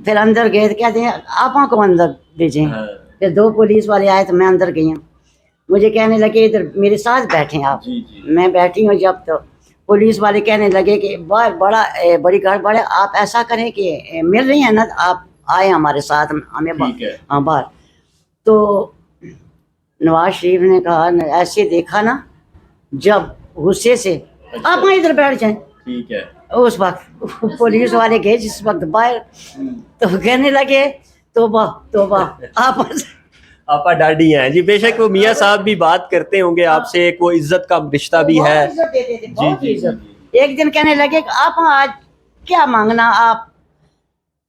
پھر اندر گئے تو کہتے ہیں آپا کو اندر بھیجیں. پھر 2 پولیس والے آئے تو میں اندر گئی ہوں. مجھے کہنے لگے ادھر میرے ساتھ بیٹھیں آپ. میں بیٹھی ہوں جب تو پولیس والے کہنے لگے کہ بڑی گڑبڑ ہے, آپ ایسا کریں کہ مل رہی ہیں نا, آپ آئے ہمارے ساتھ, ہمیں باہر. تو نواز شریف نے کہا ایسے دیکھا نا, جب غصے سے آپ ادھر بیٹھ جائیں. اس وقت پولیس والے گئے جس وقت باہر, تو کہنے لگے توبہ توبہ آپا ڈاڈی ہیں. جی بے شک وہ میاں صاحب بھی بات کرتے ہوں گے آپ سے, ایک وہ عزت کا رشتہ بھی ہے. جی. ایک دن کہنے لگے کہ آپ آج کیا مانگنا, آپ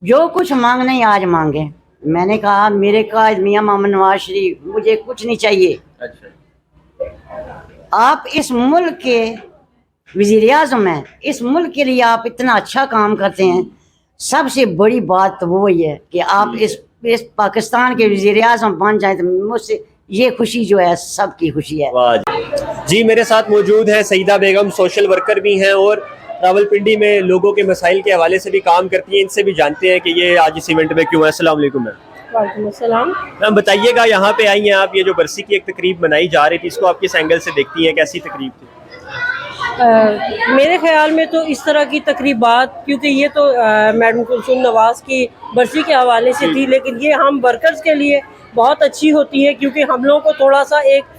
جو کچھ مانگنا ہے آج مانگیں. میں نے کہا میرے قائد میاں محمد نواز شریف مجھے کچھ نہیں چاہیے. آپ اس ملک کے وزیر اعظم ہیں, اس ملک کے لیے آپ اتنا اچھا کام کرتے ہیں. سب سے بڑی بات تو وہی ہے کہ آپ اس پاکستان کے وزیر اعظم بن جائیں, تو مجھ سے یہ خوشی جو ہے سب کی خوشی ہے. جی میرے ساتھ موجود ہیں سعیدہ بیگم, سوشل ورکر بھی ہیں اور راولپنڈی میں لوگوں کے مسائل کے حوالے سے بھی کام کرتی ہیں. ان سے بھی جانتے ہیں کہ یہ آج اس ایونٹ میں کیوں ہے. السلام علیکم میم. وعلیکم السلام. میم بتائیے گا, یہاں پہ آئی ہیں آپ, یہ جو برسی کی ایک تقریب منائی جا رہی تھی, اس کو آپ کس اینگل سے دیکھتی ہیں, کیسی تقریب تھی؟ میرے خیال میں تو اس طرح کی تقریبات, کیونکہ یہ تو میڈم کلثوم نواز کی برسی کے حوالے سے تھی, لیکن یہ ہم ورکرز کے لیے بہت اچھی ہوتی ہے, کیونکہ ہم لوگوں کو تھوڑا سا ایک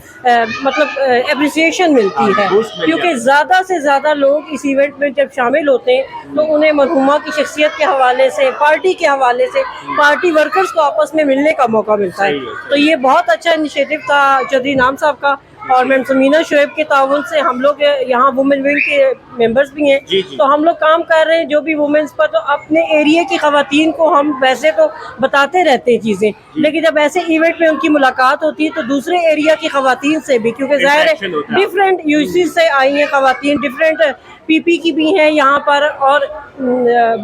مطلب اپریسیشن ملتی ہے, کیونکہ زیادہ سے زیادہ لوگ اس ایونٹ میں جب شامل ہوتے ہیں تو انہیں مرحومہ کی شخصیت کے حوالے سے, پارٹی کے حوالے سے, پارٹی ورکرز کو آپس میں ملنے کا موقع ملتا ہے. تو یہ بہت اچھا انیشیٹو تھا چودھری انعام صاحب کا, اور میم سمینہ شعیب کے تعاون سے. ہم لوگ یہاں وومن ونگ کے ممبرز بھی ہیں, تو ہم لوگ کام کر رہے ہیں جو بھی وومنس پر. تو اپنے ایریا کی خواتین کو ہم ویسے تو بتاتے رہتے ہیں چیزیں, لیکن جب ایسے ایونٹ میں ان کی ملاقات ہوتی ہے تو دوسرے ایریا کی خواتین سے بھی, کیونکہ ظاہر ہے ڈفرینٹ یوسیز سے آئی ہیں خواتین, ڈفرینٹ پی پی کی بھی ہیں یہاں پر, اور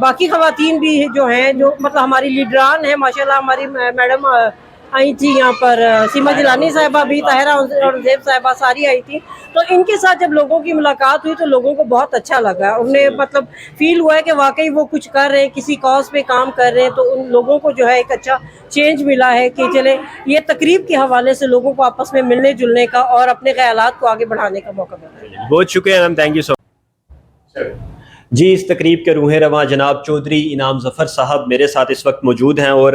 باقی خواتین بھی جو ہیں جو مطلب ہماری لیڈران ہیں ماشاءاللہ. ہماری میڈم آئی تھی یہاں پر, سیما جیلانی صاحبہ بھی, طاہرہ اور زیب صاحبہ ساری آئی تھی. تو ان کے ساتھ جب لوگوں کی ملاقات ہوئی تو لوگوں کو بہت اچھا لگا, انہیں مطلب فیل ہوا ہے کہ واقعی وہ کچھ کر رہے ہیں, کسی کاز پہ کام کر رہے ہیں. تو ان لوگوں کو جو ہے ایک اچھا چینج ملا ہے کہ چلے یہ تقریب کے حوالے سے لوگوں کو آپس میں ملنے جلنے کا اور اپنے خیالات کو آگے بڑھانے کا موقع ملا. بہت شکریہ میم, تھینک یو سو مچ. جی اس تقریب کے روح رواں جناب چودھری انعام ظفر صاحب میرے ساتھ اس وقت موجود ہیں, اور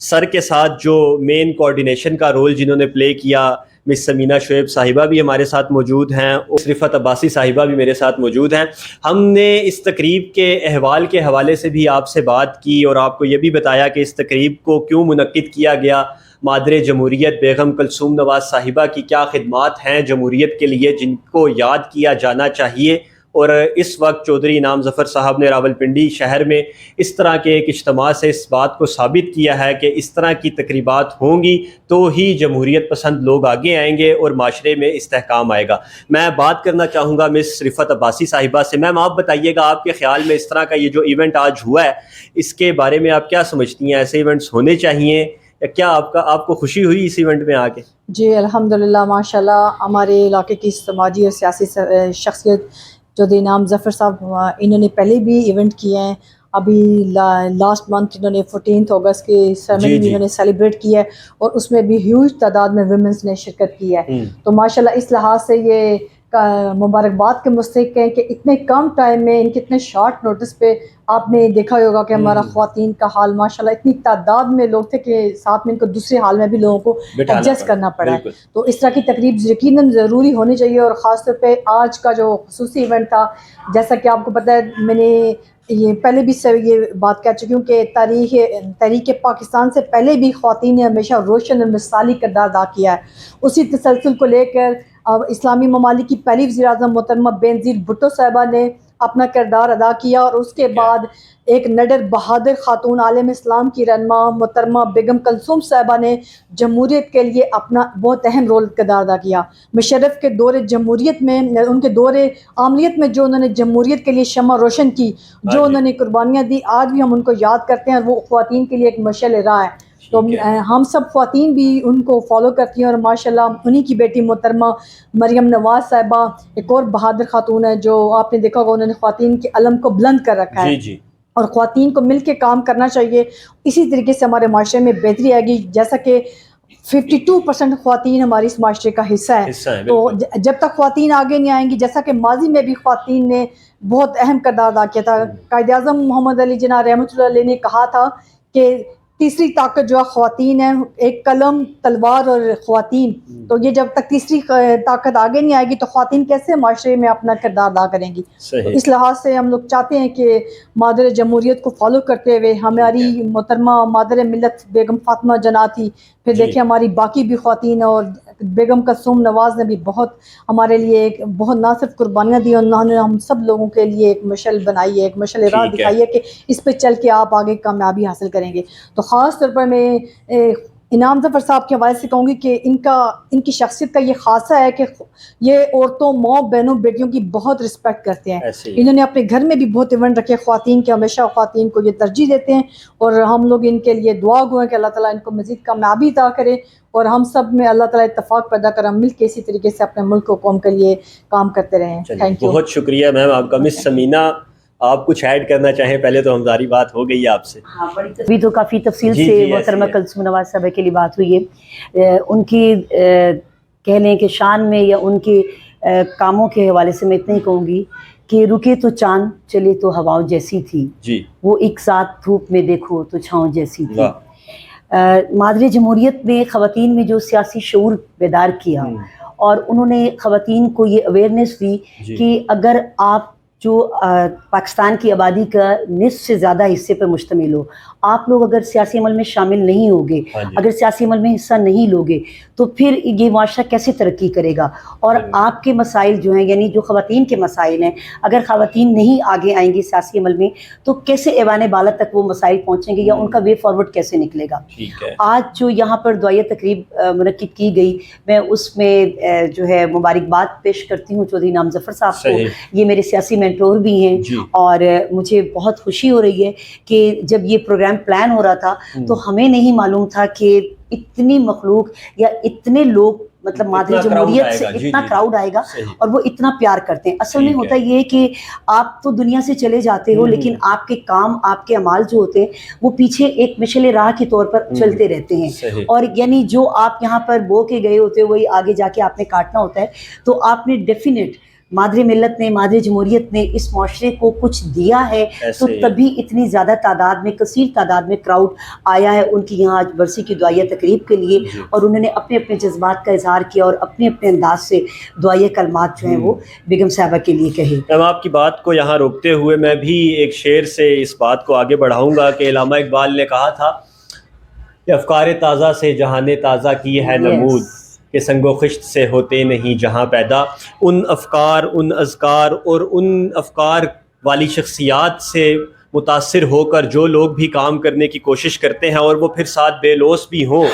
سر کے ساتھ جو مین کوارڈینیشن کا رول جنہوں نے پلے کیا مس سمینہ شعیب صاحبہ بھی ہمارے ساتھ موجود ہیں, اور رفعت عباسی صاحبہ بھی میرے ساتھ موجود ہیں. ہم نے اس تقریب کے احوال کے حوالے سے بھی آپ سے بات کی, اور آپ کو یہ بھی بتایا کہ اس تقریب کو کیوں منعقد کیا گیا. مادر جمہوریت بیگم کلثوم نواز صاحبہ کی کیا خدمات ہیں جمہوریت کے لیے جن کو یاد کیا جانا چاہیے, اور اس وقت چودھری انعام ظفر صاحب نے راولپنڈی شہر میں اس طرح کے ایک اجتماع سے اس بات کو ثابت کیا ہے کہ اس طرح کی تقریبات ہوں گی تو ہی جمہوریت پسند لوگ آگے آئیں گے اور معاشرے میں استحکام آئے گا. میں بات کرنا چاہوں گا مس رفعت عباسی صاحبہ سے. میم آپ بتائیے گا, آپ کے خیال میں اس طرح کا یہ جو ایونٹ آج ہوا ہے اس کے بارے میں آپ کیا سمجھتی ہیں, ایسے ایونٹس ہونے چاہیے یا کیا آپ کو خوشی ہوئی اس ایونٹ میں آ کے؟ جی الحمدللہ ماشاءاللہ, ہمارے علاقے کی سماجی اور سیاسی شخصیت چودھری انعام ظفر صاحب, انہوں نے پہلے بھی ایونٹ کیے ہیں. ابھی لاسٹ منتھ انہوں نے 14 اگست کی سرمنی بھی انہوں نے سیلیبریٹ کی ہے, اور اس میں بھی ہیوج تعداد میں ویمنس نے شرکت کی ہے. تو ماشاءاللہ اس لحاظ سے یہ مبارکباد کے مستحق ہیں کہ اتنے کم ٹائم میں, ان کے اتنے شارٹ نوٹس پہ آپ نے دیکھا ہوگا کہ ہمارا خواتین کا حال ماشاءاللہ اتنی تعداد میں لوگ تھے کہ ساتھ میں ان کو دوسرے حال میں بھی لوگوں کو ایڈجسٹ کرنا پڑا ہے. تو اس طرح کی تقریب یقیناً ضروری ہونی چاہیے, اور خاص طور پہ آج کا جو خصوصی ایونٹ تھا, جیسا کہ آپ کو پتہ ہے, میں نے یہ پہلے بھی یہ بات کہہ چکی ہوں کہ تحریک پاکستان سے پہلے بھی خواتین نے ہمیشہ روشن اور مثالی کردار ادا کیا ہے. اسی تسلسل کو لے کر اسلامی ممالک کی پہلی وزیر اعظم محترمہ بینظیر بھٹو صاحبہ نے اپنا کردار ادا کیا، اور اس کے بعد ایک نڈر بہادر خاتون عالم اسلام کی رہنما محترمہ بیگم کلثوم صاحبہ نے جمہوریت کے لیے اپنا بہت اہم رول کردار ادا کیا۔ مشرف کے دور جمہوریت میں، ان کے دور عاملیت میں جو انہوں نے جمہوریت کے لیے شمع روشن کی، جو انہوں نے قربانیاں دی، آج بھی ہم ان کو یاد کرتے ہیں، وہ خواتین کے لیے ایک مشعل راہ ہے۔ تو ہم سب خواتین بھی ان کو فالو کرتی ہیں، اور ماشاءاللہ انہی کی بیٹی محترمہ مریم نواز صاحبہ ایک اور بہادر خاتون ہے، جو آپ نے دیکھا ہوگا انہوں نے خواتین کے علم کو بلند کر رکھا ہے۔ اور خواتین کو مل کے کام کرنا چاہیے، اسی طریقے سے ہمارے معاشرے میں بہتری آئے گی، جیسا کہ 52% خواتین ہماری اس معاشرے کا حصہ ہے۔ تو جب تک خواتین آگے نہیں آئیں گی، جیسا کہ ماضی میں بھی خواتین نے بہت اہم کردار ادا کیا تھا، قائد اعظم محمد علی جناح رحمۃ اللہ علیہ نے کہا تھا کہ تیسری طاقت جو ہے خواتین ہیں، ایک قلم، تلوار اور خواتین۔ تو یہ جب تک تیسری طاقت آگے نہیں آئے گی تو خواتین کیسے معاشرے میں اپنا کردار ادا کریں گی؟ اس لحاظ سے ہم لوگ چاہتے ہیں کہ مادر جمہوریت کو فالو کرتے ہوئے ہماری محترمہ مادر ملت بیگم فاطمہ جناح تھی، پھر دیکھیں ہماری باقی بھی خواتین، اور بیگم کلثوم نواز نے بھی بہت ہمارے لیے ایک بہت نہ صرف قربانیاں دی، اور انہوں نے ہم سب لوگوں کے لیے ایک مشعل بنائی ہے، ایک مشعل راہ دکھائی ہے کہ اس پہ چل کے آپ آگے کامیابی حاصل کریں گے۔ تو خاص طور پر میں انعام ظفر صاحب کے حوالے سے کہوں گی کہ ان کی شخصیت کا یہ خاصہ ہے کہ یہ عورتوں، ماں، بہنوں، بیٹیوں کی بہت رسپیکٹ کرتے ہیں۔ انہوں نے اپنے گھر میں بھی بہت ایونٹ رکھے خواتین کے، ہمیشہ خواتین کو یہ ترجیح دیتے ہیں، اور ہم لوگ ان کے لیے دعا گو ہیں کہ اللہ تعالیٰ ان کو مزید کامیابی عطا کرے، اور ہم سب میں اللہ تعالیٰ اتفاق پیدا کر، ہم مل کے اسی طریقے سے اپنے ملک و قوم کے لیے کام کرتے رہیں۔ تھینک یو، بہت شکریہ میم آپ کا۔ مس سمینہ، آپ کچھ ایڈ کرنا چاہیں؟ پہلے تو ہماری بات ہو گئی آپ سے۔ ابھی تو کافی تفصیل سے محترمہ کلثوم نواز صاحبہ کے لیے بات ہوئی ہے، ان کی کہہ لیں کہ شان میں یا ان کے کاموں کے حوالے سے میں اتنا ہی کہوں گی کہ رکے تو چاند چلے تو ہواؤں جیسی تھی، وہ ایک ساتھ دھوپ میں دیکھو تو چھاؤں جیسی تھی۔ مادر جمہوریت نے خواتین میں جو سیاسی شعور بیدار کیا، اور انہوں نے خواتین کو یہ اویئرنیس دی کہ اگر آپ جو پاکستان کی آبادی کا نصف سے زیادہ حصے پر مشتمل ہو، آپ لوگ اگر سیاسی عمل میں شامل نہیں ہوگے، اگر سیاسی عمل میں حصہ نہیں لوگے، تو پھر یہ معاشرہ کیسے ترقی کرے گا؟ اور آپ کے مسائل جو ہیں، یعنی جو خواتین کے مسائل ہیں، اگر خواتین نہیں آگے آئیں گی سیاسی عمل میں تو کیسے ایوان بالا تک وہ مسائل پہنچیں گے، یا ان کا وے فارورڈ کیسے نکلے گا؟ آج جو یہاں پر دعائیہ تقریب منعقد کی گئی، میں اس میں جو ہے مبارکباد پیش کرتی ہوں چودھری انعام ظفر صاحب کو، یہ میرے سیاسی مینٹور بھی ہیں، اور مجھے بہت خوشی ہو رہی ہے کہ جب یہ پروگرام پلان ہو رہا تھا تو ہمیں نہیں معلوم تھا کہ اتنی مخلوق یا اتنے لوگ، مطلب مادر جمہوریت سے اتنا کراؤڈ آئے گا، اور وہ اتنا پیار کرتے ہیں۔ اصل میں ہوتا یہ ہے کہ آپ تو دنیا سے چلے جاتے ہو، لیکن آپ کے کام، آپ کے اعمال جو ہوتے ہیں وہ پیچھے ایک مشعل راہ کے طور پر چلتے رہتے ہیں، اور یعنی جو آپ یہاں پر بو کے گئے ہوتے ہو وہی آگے جا کے آپ نے کاٹنا ہوتا ہے۔ تو آپ نے ڈیفینیٹ، مادر ملت نے، مادر جمہوریت نے اس معاشرے کو کچھ دیا ہے، تو تبھی اتنی زیادہ تعداد میں، کثیر تعداد میں کراؤڈ آیا ہے ان کی یہاں آج برسی کی دعائیہ تقریب کے لیے، اور انہوں نے اپنے اپنے جذبات کا اظہار کیا، اور اپنے اپنے انداز سے دعائیہ کلمات جو ہیں وہ بیگم صاحبہ کے لیے کہے۔ میم آپ کی بات کو یہاں روکتے ہوئے میں بھی ایک شعر سے اس بات کو آگے بڑھاؤں گا کہ علامہ اقبال نے کہا تھا کہ افکار تازہ سے جہان تازہ کی ہے نمود، کہ سنگ و خشت سے ہوتے نہیں جہاں پیدا۔ ان افکار، ان اذکار اور ان افکار والی شخصیات سے متاثر ہو کر جو لوگ بھی کام کرنے کی کوشش کرتے ہیں، اور وہ پھر ساتھ بے لوث بھی ہوں،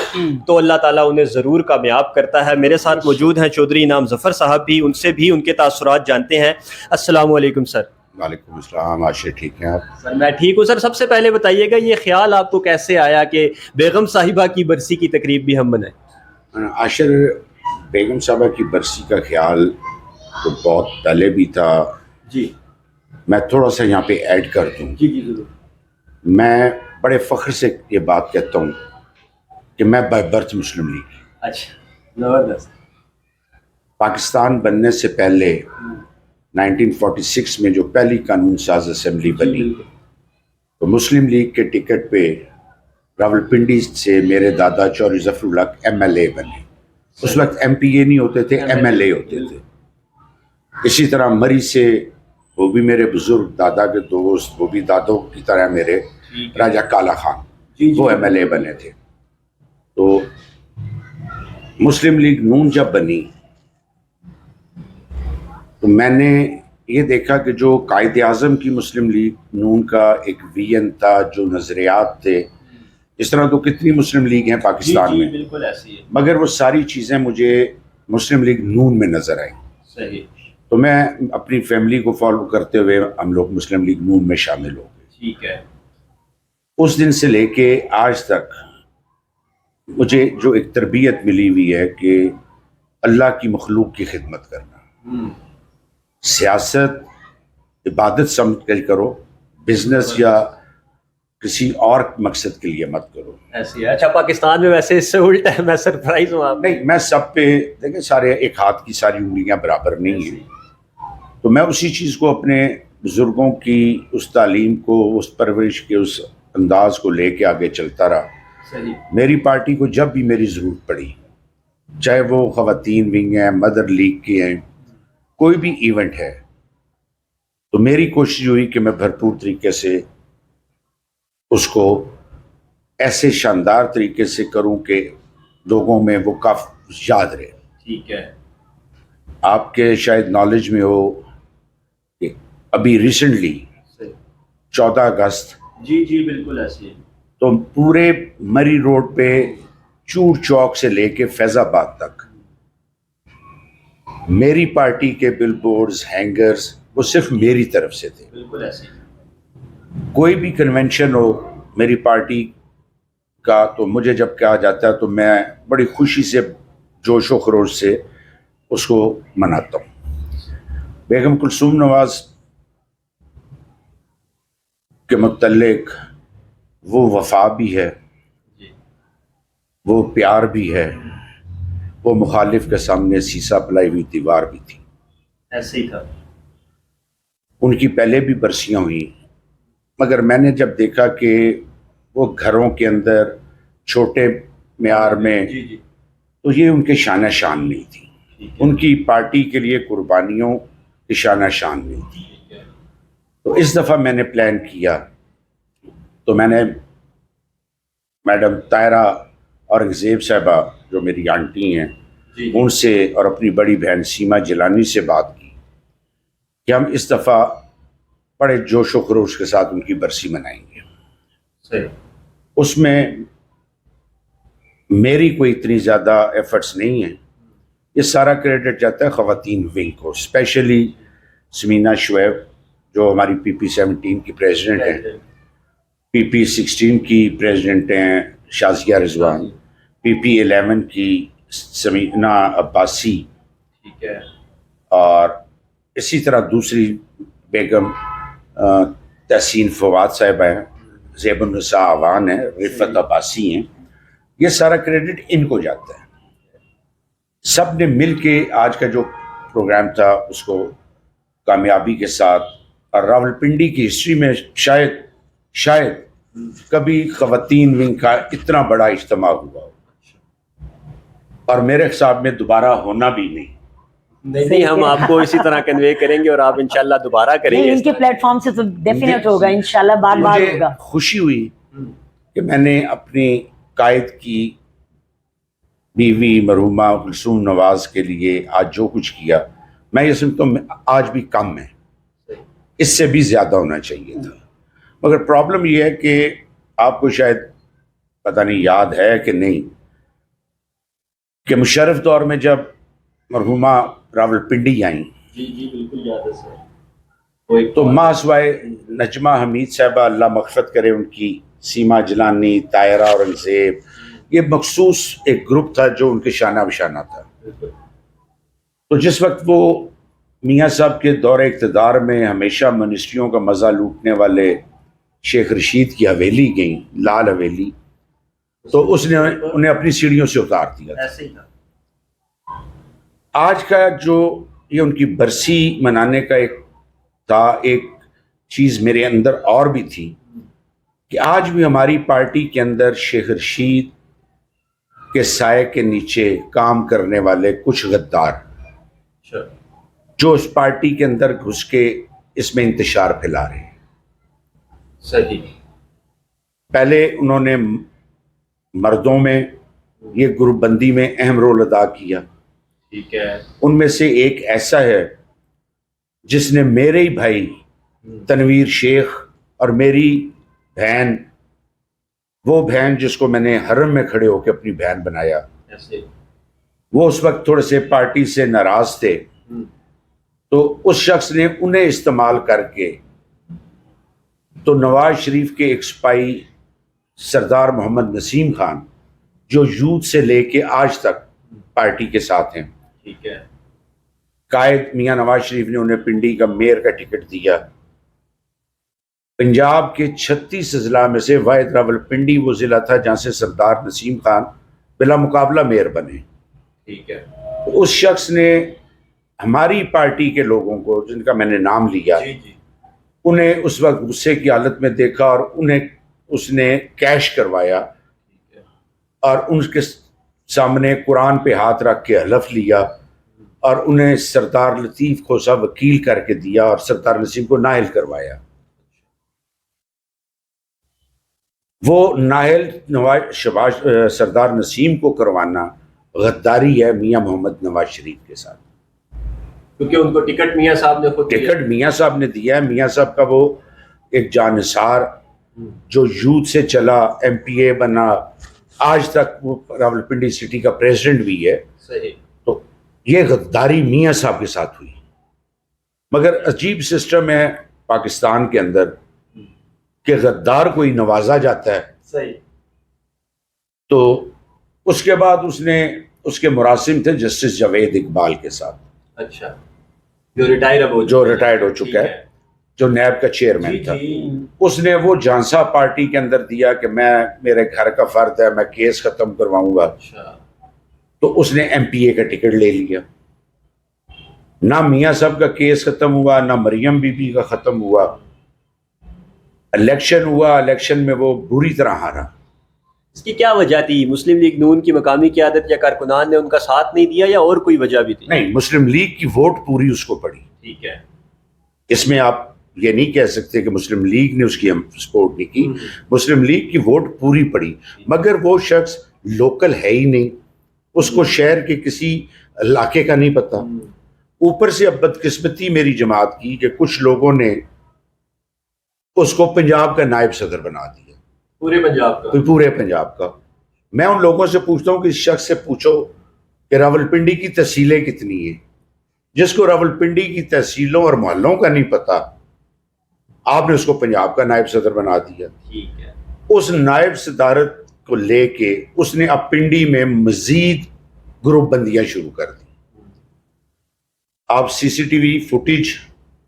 تو اللہ تعالیٰ انہیں ضرور کامیاب کرتا ہے۔ میرے ساتھ موجود ہیں چودھری انعام ظفر صاحب بھی، ان سے بھی ان کے تاثرات جانتے ہیں۔ السلام علیکم سر۔ وعلیکم السلام، عاشر ٹھیک ہیں آپ؟ سر میں ٹھیک ہوں سر۔ سب سے پہلے بتائیے گا یہ خیال آپ کو کیسے آیا کہ بیگم صاحبہ کی برسی کی تقریب بھی ہم بنائیں؟ عاشر، بیگم صاحبہ کی برسی کا خیال تو بہت پہلے بھی تھا جی، میں تھوڑا سا یہاں پہ ایڈ کر دوں۔ جی جی ضرور۔ میں بڑے فخر سے یہ بات کہتا ہوں کہ میں بائی برتھ مسلم لیگ۔ اچھا، زبردست۔ پاکستان بننے سے پہلے 1946 میں جو پہلی قانون ساز اسمبلی بنی، تو مسلم لیگ کے ٹکٹ پہ راولپنڈی سے میرے دادا چوہدری ظفر الحق ایم ایل اے بنے۔ اس وقت ایم پی اے نہیں ہوتے تھے، ایم ایل اے ہوتے تھے۔ اسی طرح مری سے وہ بھی میرے بزرگ دادا کے دوست، وہ بھی دادوں کی طرح میرے راجہ کالا خان، وہ ایم ایل اے بنے تھے۔ تو مسلم لیگ نون جب بنی تو میں نے یہ دیکھا کہ جو قائد اعظم کی مسلم لیگ نون کا ایک ویژن تھا، جو نظریات تھے، اس طرح تو کتنی مسلم لیگ ہیں پاکستان میں، بالکل ایسی ہے، مگر وہ ساری چیزیں مجھے مسلم لیگ نون میں نظر آئیں. صحیح. تو میں اپنی فیملی کو فالو کرتے ہوئے ہم لوگ مسلم لیگ نون میں شامل ہو گئے. ٹھیک ہے. اس دن سے لے کے آج تک مجھے جو ایک تربیت ملی ہوئی ہے کہ اللہ کی مخلوق کی خدمت کرنا، سیاست عبادت سمجھ کر کرو، بزنس یا کسی اور مقصد کے لیے مت کرو. ایسی ہے. اچھا، پاکستان میں ویسے اس سے الٹا ہے، میں سرپرائز ہوں. آپ نہیں، میں سب پہ دیکھیں، سارے ایک ہاتھ کی ساری انگلیاں برابر نہیں ہیں. تو میں اسی چیز کو اپنے بزرگوں کی اس تعلیم کو، اس پرورش کے اس انداز کو لے کے آگے چلتا رہا. صحیح. میری پارٹی کو جب بھی میری ضرورت پڑی، چاہے وہ خواتین ونگ ہیں، مدر لیگ کے ہیں، کوئی بھی ایونٹ ہے، تو میری کوشش ہوئی کہ میں بھرپور طریقے سے اس کو ایسے شاندار طریقے سے کروں کہ لوگوں میں وہ کافی یاد رہے. ٹھیک ہے. آپ کے شاید نالج میں ہو کہ ابھی ریسنٹلی 14 اگست، جی جی بالکل ایسی ہے، تو پورے مری روڈ پہ چور چوک سے لے کے فیض آباد تک میری پارٹی کے بل بورڈز، ہینگرز، وہ صرف میری طرف سے تھے. بالکل ایسی ہے. کوئی بھی کنونشن ہو میری پارٹی کا تو مجھے جب کہا جاتا ہے تو میں بڑی خوشی سے، جوش و خروش سے اس کو مناتا ہوں. بیگم کلثوم نواز کے متعلق وہ وفا بھی ہے، وہ پیار بھی ہے، وہ مخالف کے سامنے سیسا پلائی ہوئی دیوار بھی تھی. ایسے ہی تھا. ان کی پہلے بھی برسیاں ہوئیں، مگر میں نے جب دیکھا کہ وہ گھروں کے اندر چھوٹے معیار میں، تو یہ ان کے شانہ شان نہیں تھی. ان کی پارٹی کے لیے قربانیوں کی شانہ شان نہیں تھی. تو اس دفعہ میں نے پلان کیا، تو میں نے میڈم طاہرہ اورنگزیب صاحبہ جو میری آنٹی ہیں ان سے اور اپنی بڑی بہن سیما جیلانی سے بات کی کہ ہم اس دفعہ بڑے جوش و خروش کے ساتھ ان کی برسی منائیں گے. صحیح. اس میں میری کوئی اتنی زیادہ ایفرٹس نہیں ہیں، یہ سارا کریڈٹ جاتا ہے خواتین ونگ کو، اسپیشلی سمینا شعیب جو ہماری پی پی 17 کی پریزیڈنٹ ہیں، پی پی 16 کی پریزیڈنٹ ہیں شازیہ رضوان، پی پی 11 کی سمینا عباسی، ٹھیک ہے، اور اسی طرح دوسری بیگم تحسین فواد صاحب ہیں، زیب النساء عوان ہیں، رفت عباسی ہیں. یہ سارا کریڈٹ ان کو جاتا ہے. سب نے مل کے آج کا جو پروگرام تھا اس کو کامیابی کے ساتھ، اور راولپنڈی کی ہسٹری میں شاید کبھی خواتین ونگ کا اتنا بڑا اجتماع ہوا ہو، اور میرے حساب میں دوبارہ ہونا بھی نہیں. نہیں، ہم آپ کو اسی طرح کنوے کریں گے اور آپ انشاءاللہ دوبارہ کریں گے. ان کے پلیٹ فارم سے تو ڈیفینیٹ ہوگا انشاءاللہ، بار بار ہوگا. خوشی ہوئی کہ میں نے اپنی قائد کی بیوی مرحومہ کلثوم نواز کے لیے آج جو کچھ کیا، میں یہ سمجھتا ہوں آج بھی کم ہے، اس سے بھی زیادہ ہونا چاہیے تھا. مگر پرابلم یہ ہے کہ آپ کو شاید پتہ نہیں یاد ہے کہ نہیں، کہ مشرف دور میں جب مرحومہ راولپنڈی آئیں، جی جی بالکل یاد ہے سر، تو ماں سوائے نجمہ حمید صاحبہ اللہ مغفرت کرے ان کی، سیما جیلانی، طاہرہ اورنگزیب، یہ مخصوص ایک گروپ تھا جو ان کے شانہ بشانہ تھا. تو جس وقت وہ میاں صاحب کے دور اقتدار میں ہمیشہ منسٹریوں کا مزہ لوٹنے والے شیخ رشید کی حویلی گئیں، لال حویلی، تو اس نے انہیں اپنی سیڑھیوں سے اتار دیا. ایسے ہی تھا. آج کا جو یہ ان کی برسی منانے کا ایک تھا، ایک چیز میرے اندر اور بھی تھی کہ آج بھی ہماری پارٹی کے اندر شیخ رشید کے سائے کے نیچے کام کرنے والے کچھ غدار جو اس پارٹی کے اندر گھس کے اس میں انتشار پھیلا رہے ہیں. صحیح. پہلے انہوں نے مردوں میں یہ گروپ بندی میں اہم رول ادا کیا. ٹھیک ہے. ان میں سے ایک ایسا ہے جس نے میرے ہی بھائی تنویر شیخ اور میری بہن، وہ بہن جس کو میں نے حرم میں کھڑے ہو کے اپنی بہن بنایا، وہ اس وقت تھوڑے سے پارٹی سے ناراض تھے، تو اس شخص نے انہیں استعمال کر کے تو نواز شریف کے ایک سپاہی سردار محمد نسیم خان، جو یوتھ سے لے کے آج تک پارٹی کے ساتھ ہیں، ٹھیک ہے، قائد میاں نواز شریف نے انہیں پنڈی کا میئر کا ٹکٹ دیا۔ پنجاب کے 36 اضلاع میں سے واحد راولپنڈی وہ ضلع تھا جہاں سے سردار نسیم خان بلا مقابلہ میئر بنے۔ ٹھیک ہے، اس شخص نے ہماری پارٹی کے لوگوں کو، جن کا میں نے نام لیا، انہیں اس وقت غصے کی حالت میں دیکھا اور انہیں اس نے کیش کروایا اور ان کے سامنے قرآن پہ ہاتھ رکھ کے حلف لیا اور انہیں سردار لطیف کھوسا وکیل کر کے دیا اور سردار نسیم کو نااہل کروایا۔ وہ نااہل سردار نسیم کو کروانا غداری ہے میاں محمد نواز شریف کے ساتھ، کیونکہ ان کو ٹکٹ میاں صاحب نے خود ٹکٹ میاں صاحب نے دیا ہے۔ میاں صاحب کا وہ ایک جانثار جو یوتھ سے چلا، ایم پی اے بنا، آج تک وہ راولپنڈی سٹی کا پریزیڈنٹ بھی ہے۔ صحیح۔ تو یہ غداری میاں صاحب کے ساتھ ہوئی۔ مگر عجیب سسٹم ہے پاکستان کے اندر کہ غدار کوئی نوازا جاتا ہے، صحیح، تو اس کے بعد اس کے مراسم تھے جسٹس جاوید اقبال کے ساتھ، اچھا، جو ریٹائرڈ ہو چکا ہے، جو نیب کا چیئرمین تھا۔ اس نے وہ جھانسا پارٹی کے اندر دیا کہ میرے گھر کا فرد ہے، میں کیس ختم کرواؤں گا، تو اس نے ایم پی اے کا ٹکٹ لے لیا۔ نہ میاں صاحب کا کیس ختم ہوا، نہ مریم بی بی کا ختم ہوا۔ الیکشن ہوا، الیکشن میں وہ بری طرح ہارا۔ اس کی کیا وجہ تھی؟ مسلم لیگ نون کی مقامی قیادت یا کارکنان نے ان کا ساتھ نہیں دیا یا اور کوئی وجہ بھی تھی؟ نہیں، مسلم لیگ کی ووٹ پوری اس کو پڑی۔ ٹھیک ہے، اس میں آپ یہ نہیں کہہ سکتے کہ مسلم لیگ نے اس کی سپورٹ نہیں کی، مسلم لیگ کی ووٹ پوری پڑی، مگر وہ شخص لوکل ہے ہی نہیں، اس کو شہر کے کسی علاقے کا نہیں پتا۔ اوپر سے اب بدقسمتی میری جماعت کی کہ کچھ لوگوں نے اس کو پنجاب کا نائب صدر بنا دیا، پورے پنجاب کا۔ میں ان لوگوں سے پوچھتا ہوں کہ اس شخص سے پوچھو کہ راولپنڈی کی تحصیلیں کتنی ہیں، جس کو راولپنڈی کی تحصیلوں اور محلوں کا نہیں پتا، آپ نے اس کو پنجاب کا نائب صدر بنا دیا۔ اس نائب صدارت کو لے کے اس نے اب پنڈی میں مزید گروپ بندیاں شروع کر دی۔ آپ C C T V footage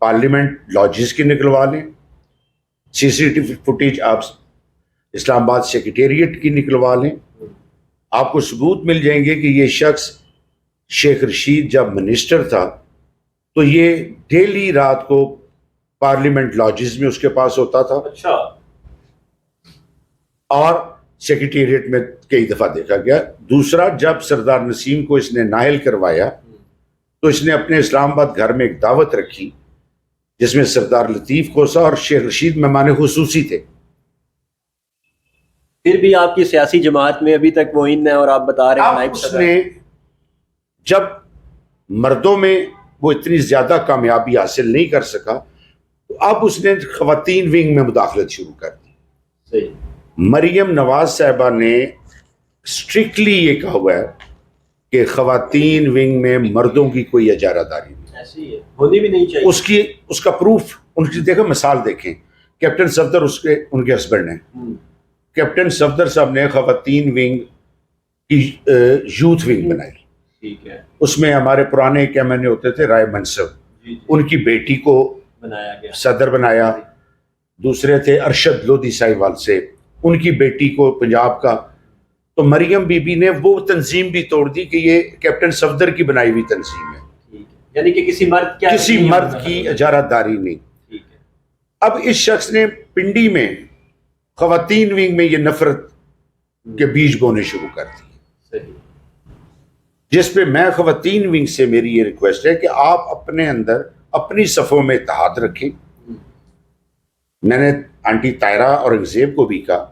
parliament lodges کی نکلوا لیں، سی سی ٹی وی فوٹیج آپ اسلام آباد سیکریٹریٹ کی نکلوا لیں، آپ کو ثبوت مل جائیں گے کہ یہ شخص شیخ رشید جب منسٹر تھا تو یہ ڈیلی رات کو پارلیمنٹ لاجز میں اس کے پاس ہوتا تھا، اچھا، اور سیکریٹریٹ میں کئی دفعہ دیکھا گیا۔ دوسرا، جب سردار نسیم کو اس نے نااہل کروایا تو اس نے اپنے اسلام آباد گھر میں ایک دعوت رکھی جس میں سردار لطیف کھوسا اور شیخ رشید مہمان خصوصی تھے۔ پھر بھی آپ کی سیاسی جماعت میں ابھی تک وہ ان ہے اور آپ بتا رہے ہیں نائب اس صدر۔ نے جب مردوں میں وہ اتنی زیادہ کامیابی حاصل نہیں کر سکا تو اب اس نے خواتین ونگ میں مداخلت شروع کر دی۔ صحیح۔ مریم نواز صاحبہ نے اسٹرکٹلی یہ کہا ہوا ہے کہ خواتین ونگ میں مردوں کی کوئی اجارہ داری نہیں، ایسی ہے، ہونی بھی نہیں چاہیے۔ اس کا پروف ان کی دیکھیں، مثال دیکھیں، کیپٹن صفدر ان کے ہسبینڈ ہیں، کیپٹن صفدر صاحب نے خواتین ونگ کی یوتھ ونگ بنائی، ٹھیک ہے، اس میں ہمارے پرانے کیا میں نے ہوتے تھے رائے منصب، ان کی بیٹی کو بنایا گیا، صدر بنایا۔ دوسرے تھے ارشد لودھی ساہیوال سے، ان کی بیٹی کو پنجاب کا۔ تو مریم بی بی نے وہ تنظیم بھی توڑ دی کہ یہ کیپٹن صفدر کی بنائی ہوئی تنظیم ہے، یعنی کہ کسی مرد کی اجارہ داری نہیں۔ اب اس شخص نے پنڈی میں خواتین ونگ میں یہ نفرت کے بیج بونے شروع کر دیے، جس پہ میں خواتین ونگ سے میری یہ ریکویسٹ ہے کہ آپ اپنے اندر اپنی صفوں میں اتحاد رکھیں۔ میں نے آنٹی طاہرہ اور انگزیب کو بھی کہا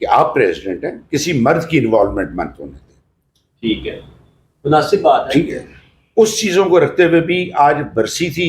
کہ آپ پریزیڈنٹ ہیں، کسی مرد کی انوالومنٹ مت ہونے دیں۔ ٹھیک ہے، مناسب بات ہے، ٹھیک ہے۔ اس چیزوں کو رکھتے ہوئے بھی آج برسی تھی